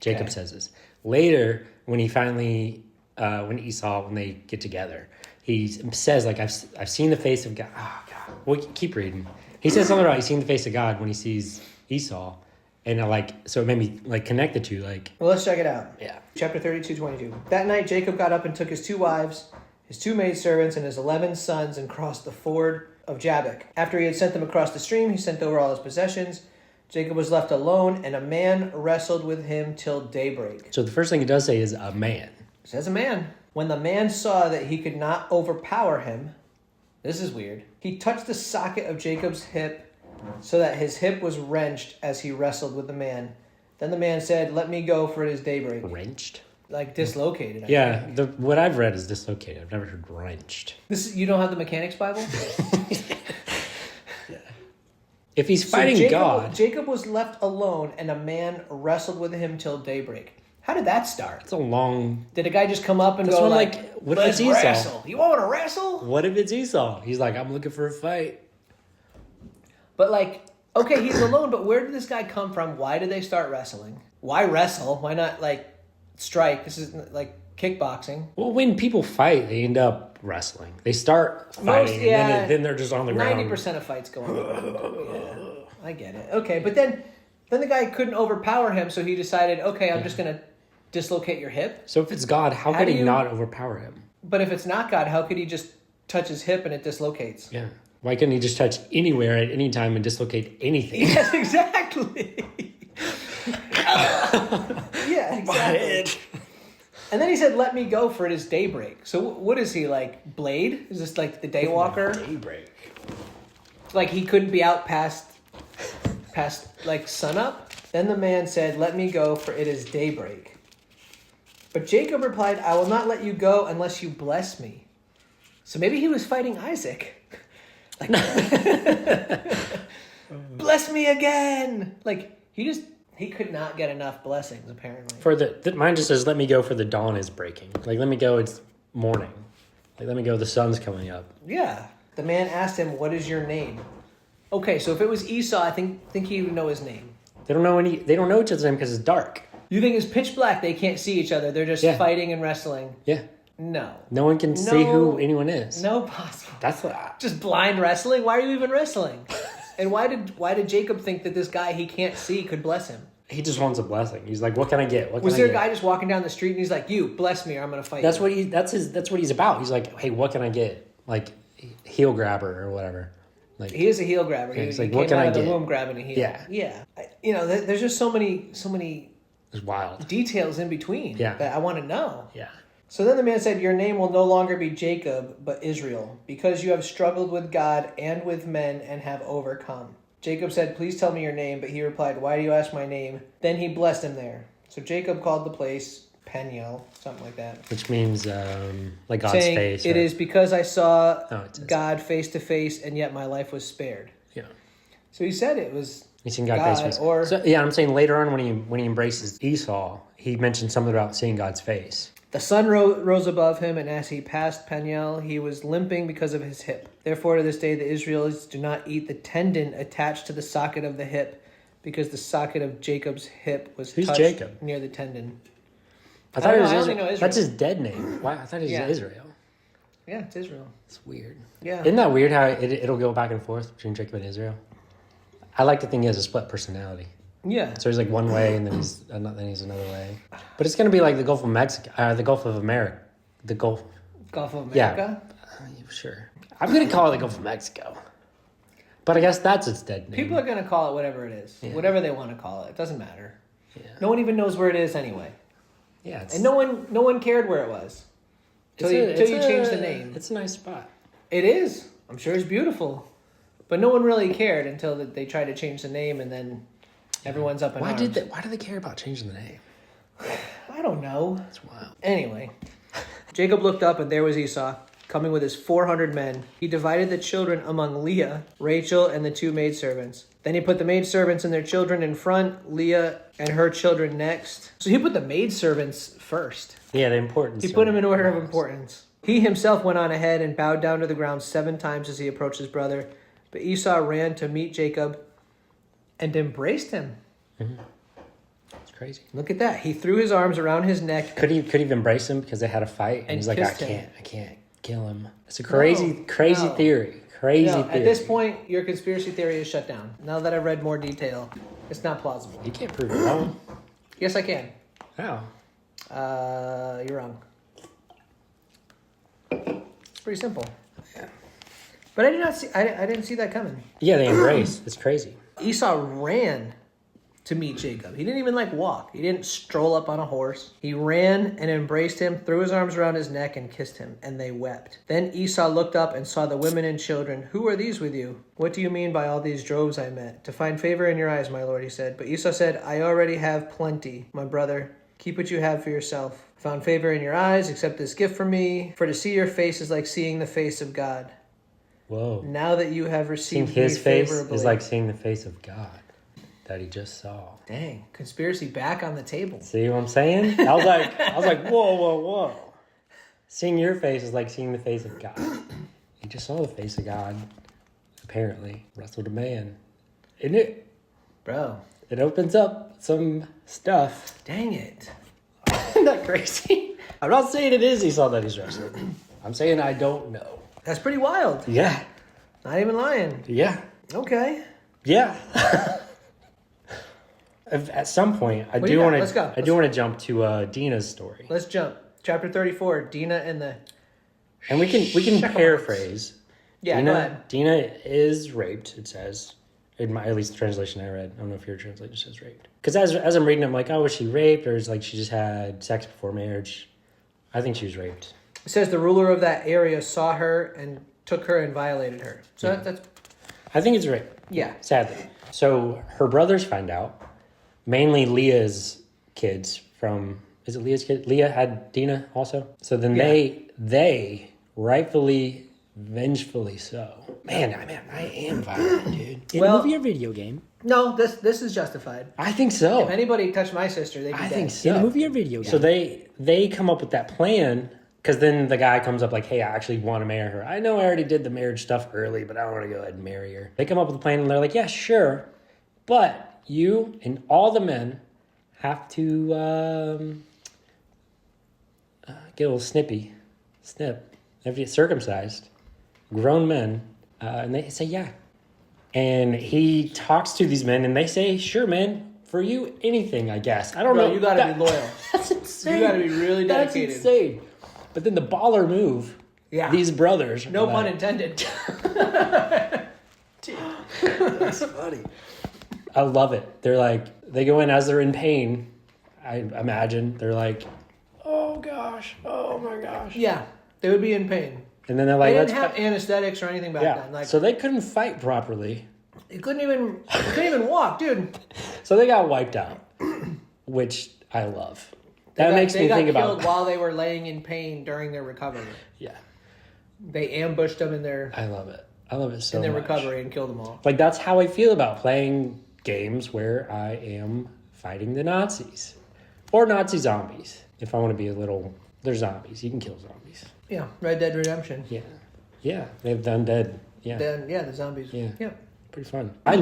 Jacob says this. Later, when he finally, when they get together, he says like, I've seen the face of God. Oh God, well, keep reading. He says something about he's seen the face of God when he sees Esau, and so it made me like connect the two. Like, well, let's check it out. Yeah. Chapter 32:22. That night, Jacob got up and took his 2 wives, his 2 maidservants, and his 11 sons, and crossed the ford of Jabbok. After he had sent them across the stream, he sent over all his possessions. Jacob was left alone, and a man wrestled with him till daybreak. So the first thing it does say is a man. It says a man. When the man saw that he could not overpower him, this is weird, he touched the socket of Jacob's hip so that his hip was wrenched as he wrestled with the man. Then the man said, "Let me go, for it is daybreak." Wrenched? Like dislocated. I think. What I've read is dislocated. I've never heard wrenched. You don't have the Mechanics Bible? If he's fighting God. Jacob was left alone, and a man wrestled with him till daybreak. How did that start? It's a long... Did a guy just come up and That's go what if "Let's it's Esau? wrestle"? You want to wrestle? What if it's Esau? He's like, "I'm looking for a fight." But okay, he's alone, but where did this guy come from? Why did they start wrestling? Why wrestle? Why not strike? This is like kickboxing. Well, when people fight, they end up wrestling. They start fighting, and then they're just on the ground. 90% of fights go on the ground. Yeah, I get it. Okay, but then the guy couldn't overpower him, so he decided, okay, I'm just going to dislocate your hip. So if it's God, how could he not overpower him? But if it's not God, how could he just touch his hip and it dislocates? Yeah. Why couldn't he just touch anywhere at any time and dislocate anything? Yes, exactly. Yeah, exactly. And then he said, "Let me go, for it is daybreak." So what is he, like Blade? Is this like the Daywalker? Daybreak. Like he couldn't be out past like sunup? Then the man said, "Let me go, for it is daybreak." But Jacob replied, "I will not let you go unless you bless me." So maybe he was fighting Isaac. Like, bless me again. Like, he could not get enough blessings, apparently. For mine just says, let me go for the dawn is breaking. Like, let me go, it's morning. Like, let me go, the sun's coming up. Yeah. The man asked him, what is your name? Okay, so if it was Esau, I think he would know his name. They don't know each other's name because it's dark. You think it's pitch black, they can't see each other. They're just fighting and wrestling. Yeah. No. No one can see who anyone is. No possible. That's what just blind wrestling? Why are you even wrestling? And why did Jacob think that this guy he can't see could bless him? He just wants a blessing. He's like, what can I get? Was there a guy just walking down the street and he's like, you bless me or I'm gonna fight you? That's what he's about. He's like, hey, what can I get? Like heel grabber or whatever. Like he is a heel grabber. He's he like, came what can out I of get? The womb grabbing a heel. Yeah. There's just so many it's wild details in between that I want to know. Yeah. So then the man said, your name will no longer be Jacob, but Israel, because you have struggled with God and with men and have overcome. Jacob said, please tell me your name, but he replied, why do you ask my name? Then he blessed him there. So Jacob called the place Peniel, something like that. Which means like God's saying, face. It is because I saw God face to face, and yet my life was spared. Yeah. So he said it was He's seen God face. Or I'm saying later on when he embraces Esau, he mentioned something about seeing God's face. the sun rose above him, and as he passed Peniel, he was limping because of his hip. Therefore, to this day, the Israelites do not eat the tendon attached to the socket of the hip, because the socket of Jacob's hip was touched Jacob? near the tendon. I thought it was I Israel. only know Israel. That's his dead name. Why? I thought it was Israel. Yeah, it's Israel. It's weird. Yeah. Isn't that weird how it'll go back and forth between Jacob and Israel? I like to think he has a split personality. Yeah. So he's like one way, and then he's another way. But it's gonna be like the Gulf of Mexico, the Gulf of America, the Gulf. Gulf of America. Yeah, sure. I'm gonna call it the Gulf of Mexico. But I guess that's its dead name. People are gonna call it whatever it is, whatever they want to call it. It doesn't matter. Yeah. No one even knows where it is anyway. Yeah. And no one cared where it was until you changed the name. It's a nice spot. It is. I'm sure it's beautiful, but no one really cared until they tried to change the name, and then everyone's up in arms. Why do they care about changing the name? I don't know. That's wild. Anyway, Jacob looked up, and there was Esau coming with his 400 men. He divided the children among Leah, Rachel, and the two maidservants. Then he put the maidservants and their children in front, Leah and her children next. So he put the maidservants first. Yeah, the importance. He put them in order of importance. He himself went on ahead and bowed down to the ground 7 times as he approached his brother. But Esau ran to meet Jacob and embraced him. Mm-hmm. It's crazy. Look at that. He threw his arms around his neck. Could he embrace him because they had a fight? And he's like, I can't kill him. It's a crazy theory. Crazy theory. At this point, your conspiracy theory is shut down. Now that I've read more detail, it's not plausible. You can't prove it wrong. Yes, I can. How? You're wrong. It's pretty simple. Yeah. But I didn't see that coming. Yeah, they embrace. It's crazy. Esau ran to meet Jacob. He didn't even walk. He didn't stroll up on a horse. He ran and embraced him, threw his arms around his neck, and kissed him, and they wept. Then Esau looked up and saw the women and children. Who are these with you? What do you mean by all these droves I met? To find favor in your eyes, my lord, he said. But Esau said, I already have plenty, my brother. Keep what you have for yourself. Found favor in your eyes, accept this gift from me. For to see your face is like seeing the face of God. Whoa. Now that you have received seeing his me face favorably. is like seeing the face of God that he just saw. Dang, conspiracy back on the table. See what I'm saying? I was like, whoa. Seeing your face is like seeing the face of God. He just saw the face of God, apparently. Wrestled a man. Isn't it? Bro. It opens up some stuff. Dang it. Isn't that crazy? I'm not saying it is Esau that he's wrestling. I'm saying I don't know. That's pretty wild. Yeah. Not even lying. Yeah. Okay. Yeah. At some point, I do want to jump to Dina's story. Let's jump. Chapter 34, Dina and the... And we can paraphrase. Yeah, go ahead. Dina is raped, it says. In at least the translation I read. I don't know if your translation says raped. Because as I'm reading, I'm like, oh, was she raped? Or is like she just had sex before marriage? I think she was raped. It says the ruler of that area saw her and took her and violated her. So that's... I think it's rape. Yeah. Sadly. So her brothers find out. Mainly Leah's kids from... Is it Leah's kid? Leah had Dina also? So then they rightfully, vengefully so. Man, I am violent, dude. In a movie or video game? No, this is justified. I think so. If anybody touched my sister, they'd be dead. I think so. In a movie or video game? So they come up with that plan, because then the guy comes up like, hey, I actually want to marry her. I know I already did the marriage stuff early, but I want to go ahead and marry her. They come up with a plan, and they're like, yeah, sure, but you and all the men have to get a little snip. They have to get circumcised. Grown men. And they say, yeah. And he talks to these men, and they say, sure, man, for you, anything, I guess. I don't know. You gotta be loyal. That's insane. You gotta be really dedicated. That's insane. But then the baller move, these brothers. No pun intended. That's funny. I love it. They're like, they go in as they're in pain. I imagine. They're like, oh gosh, oh my gosh. Yeah, they would be in pain. And then they're like, they didn't have anesthetics or anything back then. Like, so they couldn't fight properly. They couldn't even walk, dude. So they got wiped out, which I love. That makes me think about. They got killed while they were laying in pain during their recovery. Yeah. They ambushed them in their. I love it. I love it so much. In their recovery and killed them all. Like, that's how I feel about playing games where I am fighting the Nazis. Or Nazi zombies. If I want to be a little... They're zombies. You can kill zombies. Yeah. Red Dead Redemption. Yeah. Yeah. They've done dead. Yeah. The zombies. Yeah. Pretty fun. I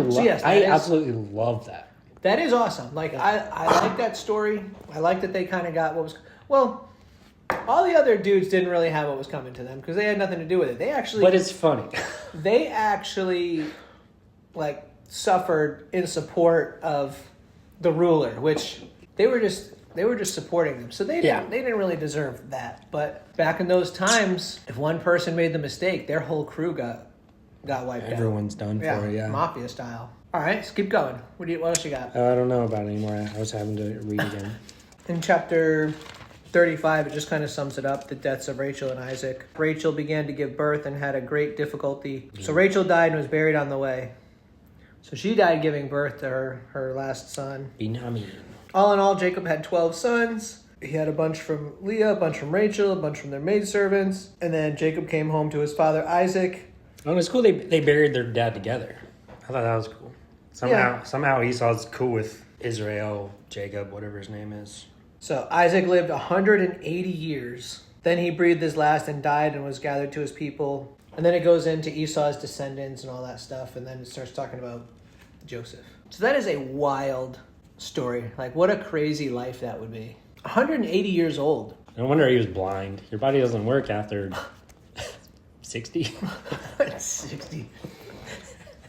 absolutely love that. That is awesome. Like, I like that story. I like that they kind of got what was... Well, all the other dudes didn't really have what was coming to them because they had nothing to do with it. They actually... But it's funny. They actually, like, suffered in support of the ruler, which they were just supporting them. So they didn't really deserve that. But back in those times, if one person made the mistake, their whole crew got wiped out. Everyone's done for it, yeah. Mafia style. All right, let's keep going. What else you got? I don't know about it anymore. I was having to read again. In chapter 35, it just kind of sums it up, the deaths of Rachel and Isaac. Rachel began to give birth and had a great difficulty. So Rachel died and was buried on the way. So she died giving birth to her last son. Binyamin. All in all, Jacob had 12 sons. He had a bunch from Leah, a bunch from Rachel, a bunch from their maidservants. And then Jacob came home to his father Isaac. Oh, it's cool they buried their dad together. I thought that was cool. Somehow Esau's cool with Israel, Jacob, whatever his name is. So Isaac lived 180 years. Then he breathed his last and died and was gathered to his people. And then it goes into Esau's descendants and all that stuff. And then it starts talking about Joseph. So that is a wild story. Like, what a crazy life that would be. 180 years old. No wonder he was blind. Your body doesn't work after 60. 60.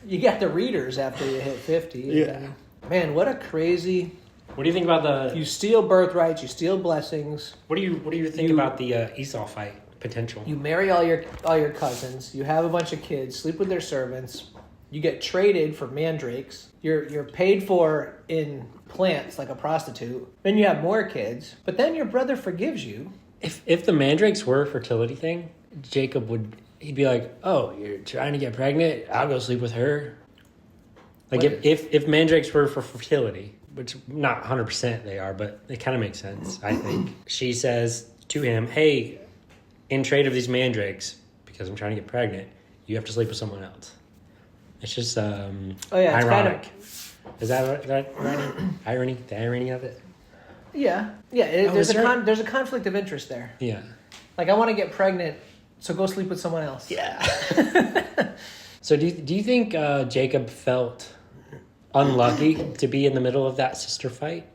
You got the readers after you hit 50. Yeah. Man, what a crazy... What do you think about You steal birthrights, you steal blessings. What do you think about the Esau fight potential? You marry all your cousins, you have a bunch of kids, sleep with their servants, you get traded for mandrakes, you're paid for in plants like a prostitute, then you have more kids, but then your brother forgives you. If the mandrakes were a fertility thing, Jacob he'd be like, oh, you're trying to get pregnant? I'll go sleep with her. Like, if mandrakes were for fertility, which not 100% they are, but it kind of makes sense, I think. She says to him, hey, in trade of these mandrakes, because I'm trying to get pregnant, you have to sleep with someone else. It's just ironic. Is that right? Irony? The irony of it? Yeah. There's a conflict of interest there. Yeah. Like, I want to get pregnant, so go sleep with someone else. Yeah. So do you think Jacob felt unlucky to be in the middle of that sister fight?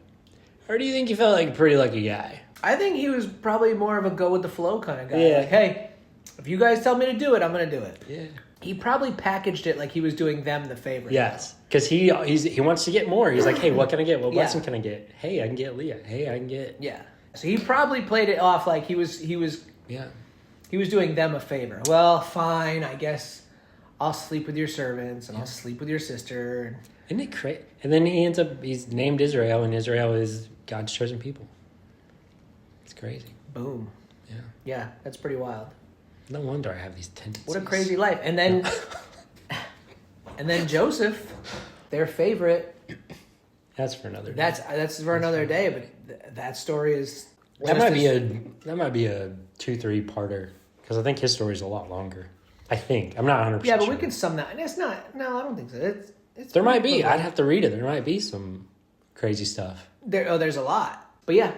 Or do you think he felt like a pretty lucky guy? I think he was probably more of a go with the flow kind of guy. Yeah. Like, hey, if you guys tell me to do it, I'm going to do it. Yeah. He probably packaged it like he was doing them the favor. Yes. Because he wants to get more. He's like, hey, what can I get? What blessing can I get? Hey, I can get Leah. Hey, I can get... Yeah. So he probably played it off like he was doing them a favor. Well, fine, I guess I'll sleep with your servants and I'll sleep with your sister. Isn't it crazy? And then he's named Israel, and Israel is God's chosen people. It's crazy. Boom. Yeah. Yeah, that's pretty wild. No wonder I have these tendencies. What a crazy life. And then and then Joseph, their favorite. That's for another day. That's for another day, but that story is that might be a 2-3 parter Because I think his story is a lot longer. I think. I'm not 100% Yeah, but sure. we can sum that. And it's not. No, I don't think so. It's There might be. I'd have to read it. There might be some crazy stuff. There's a lot. But yeah,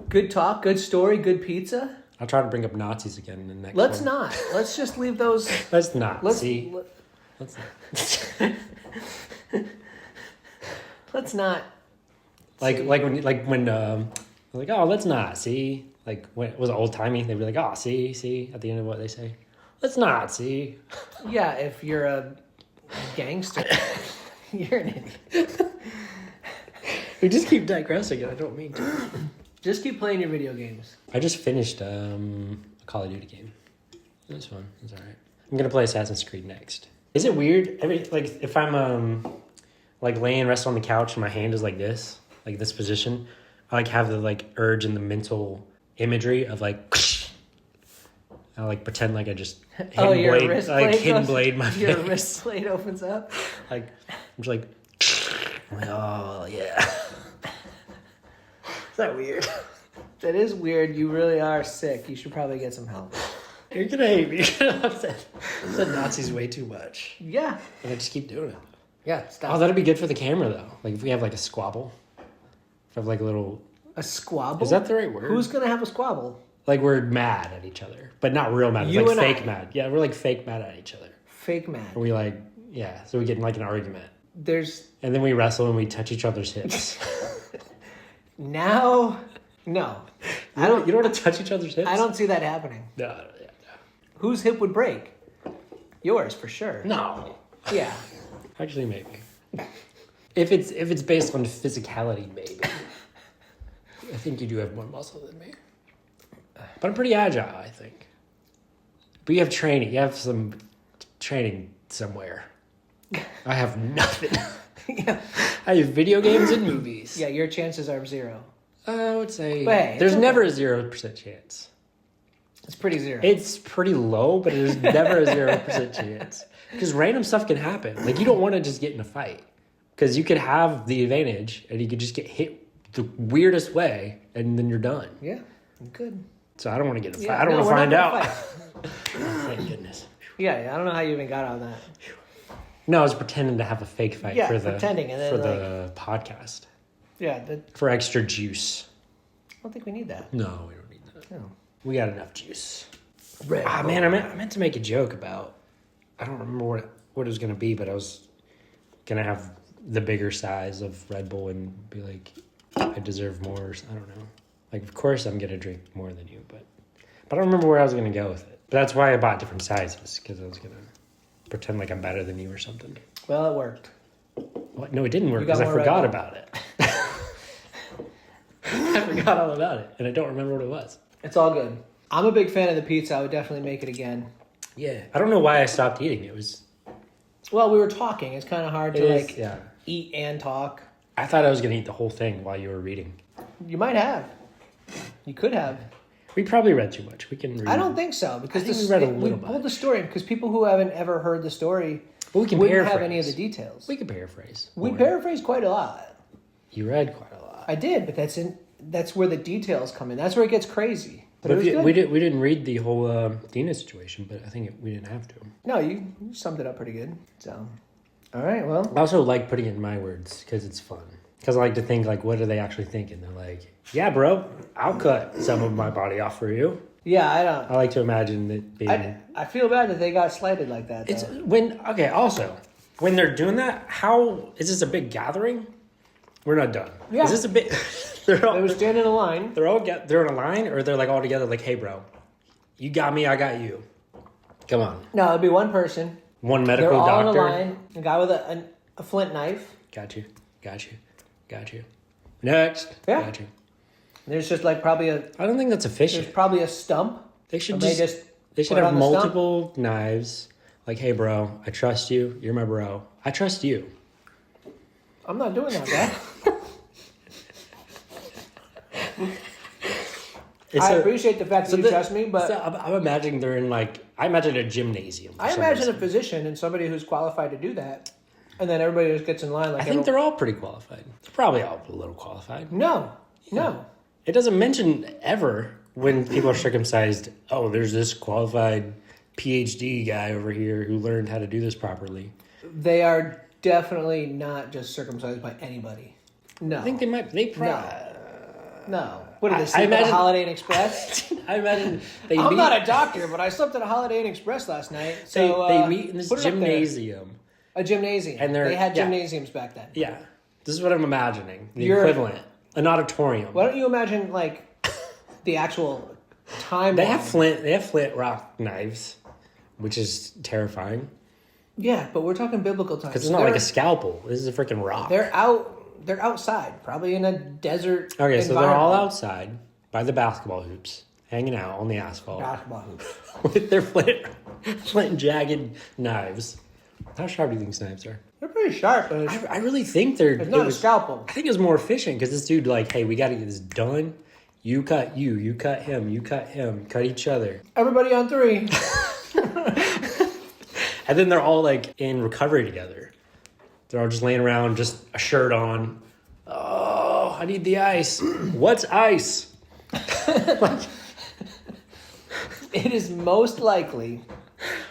good talk, good story, good pizza. I'll try to bring up Nazis again in the next Let's one. not. Let's just leave those. Let's not. Let's See? Let's not. let's not. Like when like, oh, let's not. See? Like when it was old timey, they'd be like, oh, see at the end of what they say. Let's not. See? Yeah, if you're a gangster, you're an idiot. We just keep digressing, and I don't mean to. Just keep playing your video games. I just finished a Call of Duty game. It was fun. It was alright. I'm gonna play Assassin's Creed next. Is it weird? Like if I'm like laying rest on the couch and my hand is like this position, I like have the like urge and the mental imagery of like I like pretend like I just hidden blade my your face. wrist blade opens up. Like I'm just like I'm like, oh yeah. Is that weird? That is weird. You really are sick. You should probably get some help. You're gonna hate me. You're gonna upset. I said Nazis way too much. Yeah. And I just keep doing it. Yeah, stop. Oh, that'd be good for the camera though. Like if we have like a squabble. If we have like a little. A squabble? Is that the right word? Who's gonna have a squabble? Like we're mad at each other, but not real mad. It's You like and fake I. mad. Yeah, we're like fake mad at each other. Fake mad. And we like, yeah. So we get in like an argument. And then we wrestle and we touch each other's hips. Now, no. You don't want to touch each other's hips? I don't see that happening. No. Whose hip would break? Yours, for sure. No. Yeah. Actually, maybe. If it's based on physicality, maybe. I think you do have more muscle than me. But I'm pretty agile, I think. But you have training. You have some training somewhere. I have nothing. Yeah. I have video games and movies. Yeah, your chances are 0. I would say Hey, there's okay. never a 0% chance. It's pretty 0. It's pretty low, but there's never a 0% chance. Because random stuff can happen. Like, you don't want to just get in a fight. Because you could have the advantage, and you could just get hit the weirdest way, and then you're done. Yeah, good. So I don't want to get in a fight. Yeah, I don't want to find out. Fight. Thank goodness. Yeah, I don't know how you even got on that. No, I was pretending to have a fake fight Yeah, for the pretending, and then, for the podcast. Yeah, For extra juice. I don't think we need that. No, we don't need that. No. We got enough juice. Red Man, I meant to make a joke about. I don't remember what it was going to be, but I was going to have the bigger size of Red Bull and be like, I deserve more. I don't know. Like, of course I'm going to drink more than you, but I don't remember where I was going to go with it. But that's why I bought different sizes, because I was going to pretend like I'm better than you or something. Well, it worked. What? No, it didn't work because I forgot about it. I forgot all about it, and I don't remember what it was. It's all good. I'm a big fan of the pizza. I would definitely make it again. Yeah. I don't know why I stopped eating. It was... Well, we were talking. It's kind of hard to, yeah. eat and talk. I thought I was going to eat the whole thing while you were reading. You might have. You could have. We probably read too much. We can read. I don't think so, because we read a little we bit. pulled the story, because people who haven't ever heard the story But we can wouldn't paraphrase. have any of the details. We can paraphrase. We paraphrased quite a lot. You read quite a lot. I did, but that's where the details come in. That's where it gets crazy. But it was But good. we didn't read the whole Dina situation, but I think we didn't have to. No, you summed it up pretty good. So, all right, well. I also like putting it in my words because it's fun. Because I like to think, like, what are they actually thinking? They're like, yeah, bro, I'll cut some of my body off for you. Yeah, I don't. I like to imagine it being... I feel bad that they got slighted like that, though. It's also, when they're doing that, how... Is this a big gathering? We're not done. Yeah. Is this a big... They were standing in a line. They're in a line, or they're, like, all together, like, hey, bro, you got me, I got you. Come on. No, it'd be one person. One medical They're all doctor. in a line. A guy with a flint knife. Got you. Next. Yeah. Got you. There's just like probably I don't think that's efficient. there's probably a stump. They should They just put it have on the stump. multiple knives. Like, hey, bro, I trust you. You're my bro. I trust you. I'm not doing that, guy. I appreciate the fact that you trust me, but I'm imagining they're in I imagine a gymnasium. I imagine a physician and somebody who's qualified to do that, and then everybody just gets in line. Like I think they're all pretty qualified. They're probably all a little qualified. No. It doesn't mention ever when people are circumcised, oh, there's this qualified PhD guy over here who learned how to do this properly. They are definitely not just circumcised by anybody. No. I think they might. No. What did they I sleep at a imagine- Holiday Inn Express? I imagine they I'm meet, not a doctor, but I slept at a Holiday Inn Express last night. So they meet in this put it up there. gymnasium. A gymnasium. And they had yeah. gymnasiums back then. Yeah. This is what I'm imagining. The You're- equivalent. An auditorium. Why don't you imagine like the actual timeline? They have flint rock knives, which is terrifying. Yeah, but we're talking biblical times. Because it's not like a scalpel. This is a freaking rock. They're outside, probably in a desert. Okay, so they're all environment. outside by the basketball hoops, hanging out on the asphalt Basketball hoops. with their flint and jagged knives. How sharp do you think knives are? They're pretty sharp, but I really think they're. it's not a scalpel. I think it was more efficient because this dude like, hey, we got to get this done. You cut you cut him, cut each other. Everybody on three. And then they're all like in recovery together. They're all just laying around, just a shirt on. Oh, I need the ice. What's ice? It is most likely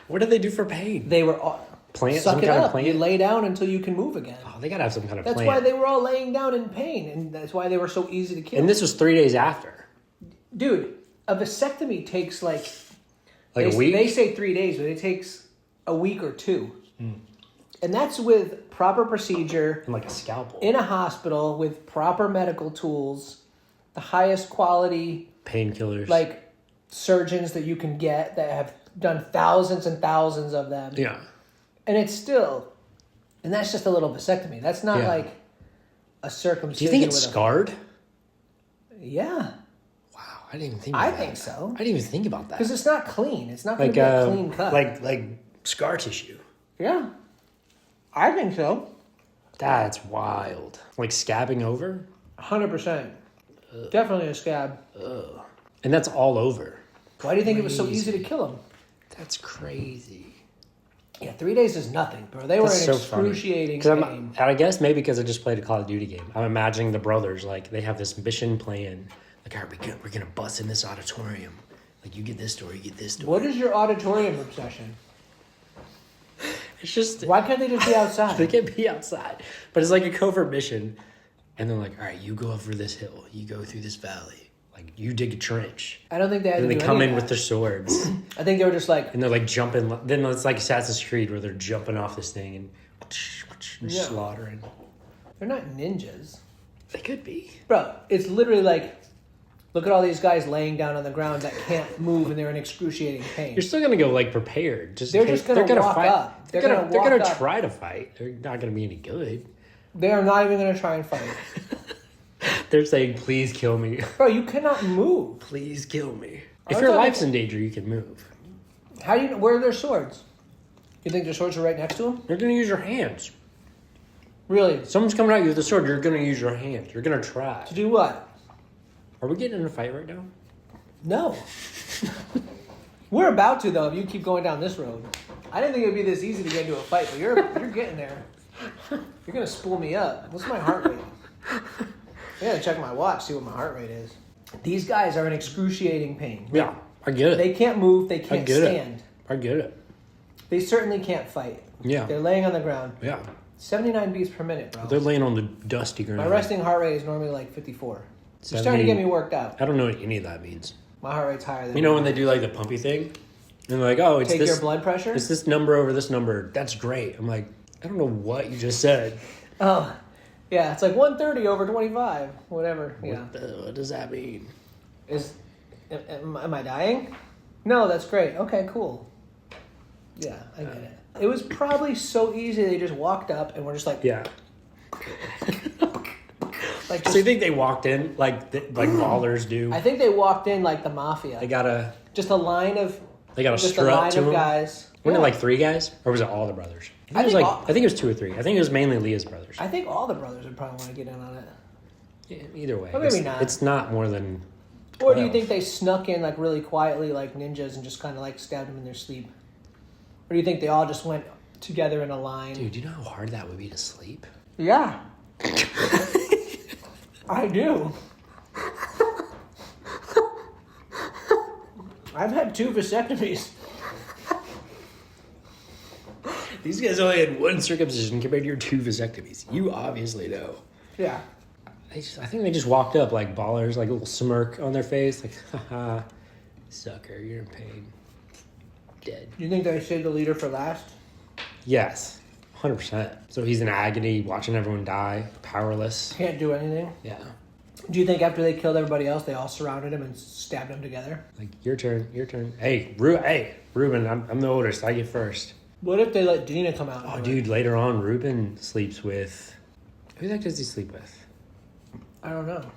What did they do for pain? they were all Plant? suck Some it kind of up. plant? You lay down until you can move again. Oh, they gotta have some kind of That's plant. why they were all laying down in pain, and that's why they were so easy to kill. And this was 3 days after. Dude, a vasectomy takes like Like a week? They say 3 days, but it takes a week or two. And that's with proper procedure And like a scalpel. in a hospital with proper medical tools, the highest quality Painkillers. like surgeons that you can get that have done thousands and thousands of them. Yeah. And it's still, and that's just a little vasectomy. That's not Yeah. like a circumcision. Do you think it's with scarred? Yeah, Wow, I didn't even think about I that. think so. I didn't even think about that. Because it's not clean. It's not going Like to be a clean cut. like scar tissue. Yeah, I think so. That's wild. Like scabbing over? 100%. Definitely a scab. And that's all over. Why do you think it was so easy to kill him? That's crazy. Yeah, 3 days is nothing, bro. They were That's in so funny. excruciating 'Cause pain. I guess maybe because I just played a Call of Duty game. I'm imagining the brothers, like, they have this mission plan. Like, all right, we're going to bust in this auditorium. Like, you get this door, you get this door. What is your auditorium obsession? It's just... Why can't they just be They outside? can be outside. But it's like a covert mission. And they're like, all right, you go over this hill. You go through this valley. Like, you dig a trench. I don't think they had And to they do come any in of with that. their swords. I think they were just like, And they're like jumping. Then it's like Assassin's Creed where they're jumping off this thing and Yeah. slaughtering. they're not ninjas. They could be. Bro, it's literally like, look at all these guys laying down on the ground that can't move and they're in excruciating pain. You're still gonna go like prepared. Just They're in case- just gonna walk fight. up. They're They're gonna gonna they're gonna walk up. try to fight. They're not gonna be any good. They are not even going to try and fight. They're saying, "Please kill me. Bro, you cannot move. Please kill me." I'm If your talking- life's in danger, you can move. How do you know, where are their swords? You think their swords are right next to them? You're gonna use your hands. Really? Someone's coming at you with a sword. You're gonna use your hands. You're gonna try. To do what? Are we getting in a fight right now? No. We're about to, though, if you keep going down this road. I didn't think it would be this easy to get into a fight, but you're getting there. You're going to spool me up. What's my heart rate? I got to check my watch, see what my heart rate is. These guys are in excruciating pain. Yeah, I get it. They can't move. They I can't get stand. it. I get it. They certainly can't fight. Yeah. They're laying on the ground. Yeah. 79 beats per minute, bro. They're laying on the dusty ground. My resting heart rate is normally like 54. You're 70. starting to get me worked out. I don't know what any of that means. My heart rate's higher than You know when they do like the pumpy thing? And they're like, oh, it's Take this your blood pressure? it's this number over this number. That's great. I'm like, I don't know what you just said. Oh, yeah. It's like 130 over 25. Whatever. Yeah. What does that mean? Am I dying? No, that's great. Okay, cool. Yeah, I get it. It was probably so easy they just walked up and were just like, Yeah. like So you think they walked in like ballers do? I think they walked in like the mafia. They got a Just a line of just a strut strut to of them. guys. Weren't Yeah. it like 3 guys, or was it all the brothers? I think all- I think it was 2 or 3. I think it was mainly Leah's brothers. I think all the brothers would probably want to get in on it. Yeah, either way, Or maybe it's, not. It's not more than. Or do you 12. think they snuck in like really quietly like ninjas and just kind of like stabbed them in their sleep? Or do you think they all just went together in a line? Dude, do you know how hard that would be to sleep? Yeah. I do. I've had 2 vasectomies. These guys only had 1 circumcision compared to your 2 vasectomies. You obviously know. Yeah. I think they just walked up like ballers, like a little smirk on their face, like, haha, sucker, you're in pain. Dead. You think they saved the leader for last? Yes, 100%. So he's in agony, watching everyone die, powerless. Can't do anything? Yeah. Do you think after they killed everybody else, they all surrounded him and stabbed him together? Like, your turn. Hey, Ruben, I'm the oldest, I get first. What if they let Dina come out? Oh, dude, later on, Ruben sleeps with... Who the heck does he sleep with? I don't know.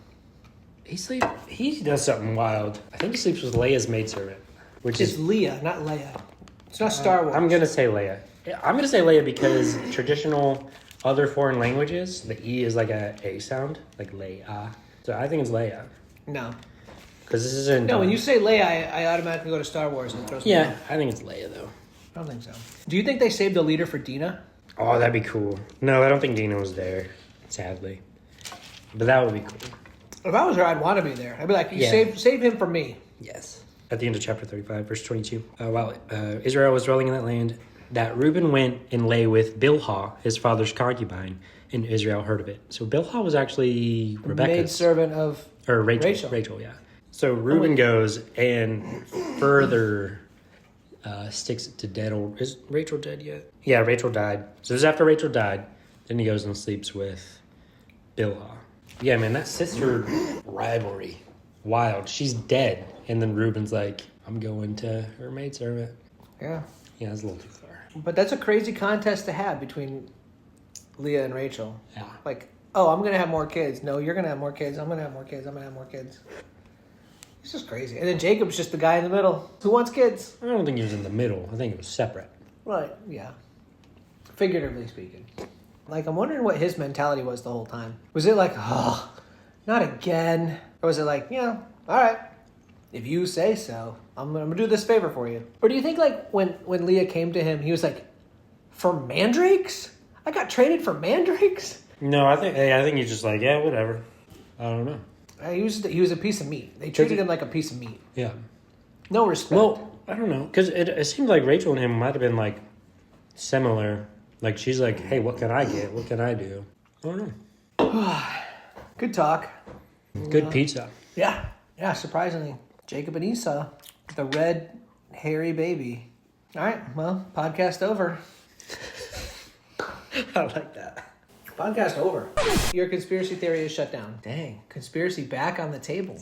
He does something wild. I think he sleeps with Leia's maidservant, which It's is... Leia, not Leia. It's not Star Wars. I'm going to say Leia. I'm going to say Leia because traditional other foreign languages, the E is like a sound, like Leia. So I think it's Leia. No. Because this isn't... No, when you say Leia, I automatically go to Star Wars. And it throws me Yeah, off. I think it's Leia, though. I don't think so. Do you think they saved the leader for Dina? Oh, that'd be cool. No, I don't think Dina was there, sadly. But that would be cool. If I was her, I'd want to be there. I'd be like, Yeah. save him for me. Yes. At the end of chapter 35, verse 22. While Israel was dwelling in that land, that Reuben went and lay with Bilhah, his father's concubine, and Israel heard of it. So Bilhah was actually Rebecca's. Maidservant of Or Rachel. Rachel, yeah. So Reuben goes and further sticks it to dead old... Is Rachel dead yet? Yeah, Rachel died. So this is after Rachel died. Then he goes and sleeps with Bilhah. Yeah, man, that sister rivalry. Wild. She's dead. And then Reuben's like, I'm going to her maidservant. Yeah. Yeah, that's a little too far. But that's a crazy contest to have between Leah and Rachel. Yeah. Like, oh, I'm going to have more kids. No, you're going to have more kids. I'm going to have more kids. I'm going to have more kids. It's just crazy. And then Jacob's just the guy in the middle who wants kids. I don't think he was in the middle. I think it was separate. Right, yeah. Figuratively speaking. Like, I'm wondering what his mentality was the whole time. Was it like, oh, not again? Or was it like, yeah, all right. If you say so, I'm gonna do this favor for you. Or do you think, like, when Leah came to him, he was like, for mandrakes? I got traded for mandrakes? No, I think he's just like, yeah, whatever. I don't know. He was a piece of meat. They treated him like a piece of meat. Yeah. No respect. Well, I don't know. Because it seemed like Rachel and him might have been, like, similar. Like, she's like, hey, what can I get? What can I do? I don't know. Good talk. Good pizza. Yeah. Yeah, surprisingly. Jacob and Esau. The red, hairy baby. All right, well, podcast over. I like that. Podcast over. Your conspiracy theory is shut down. Dang. Conspiracy back on the table.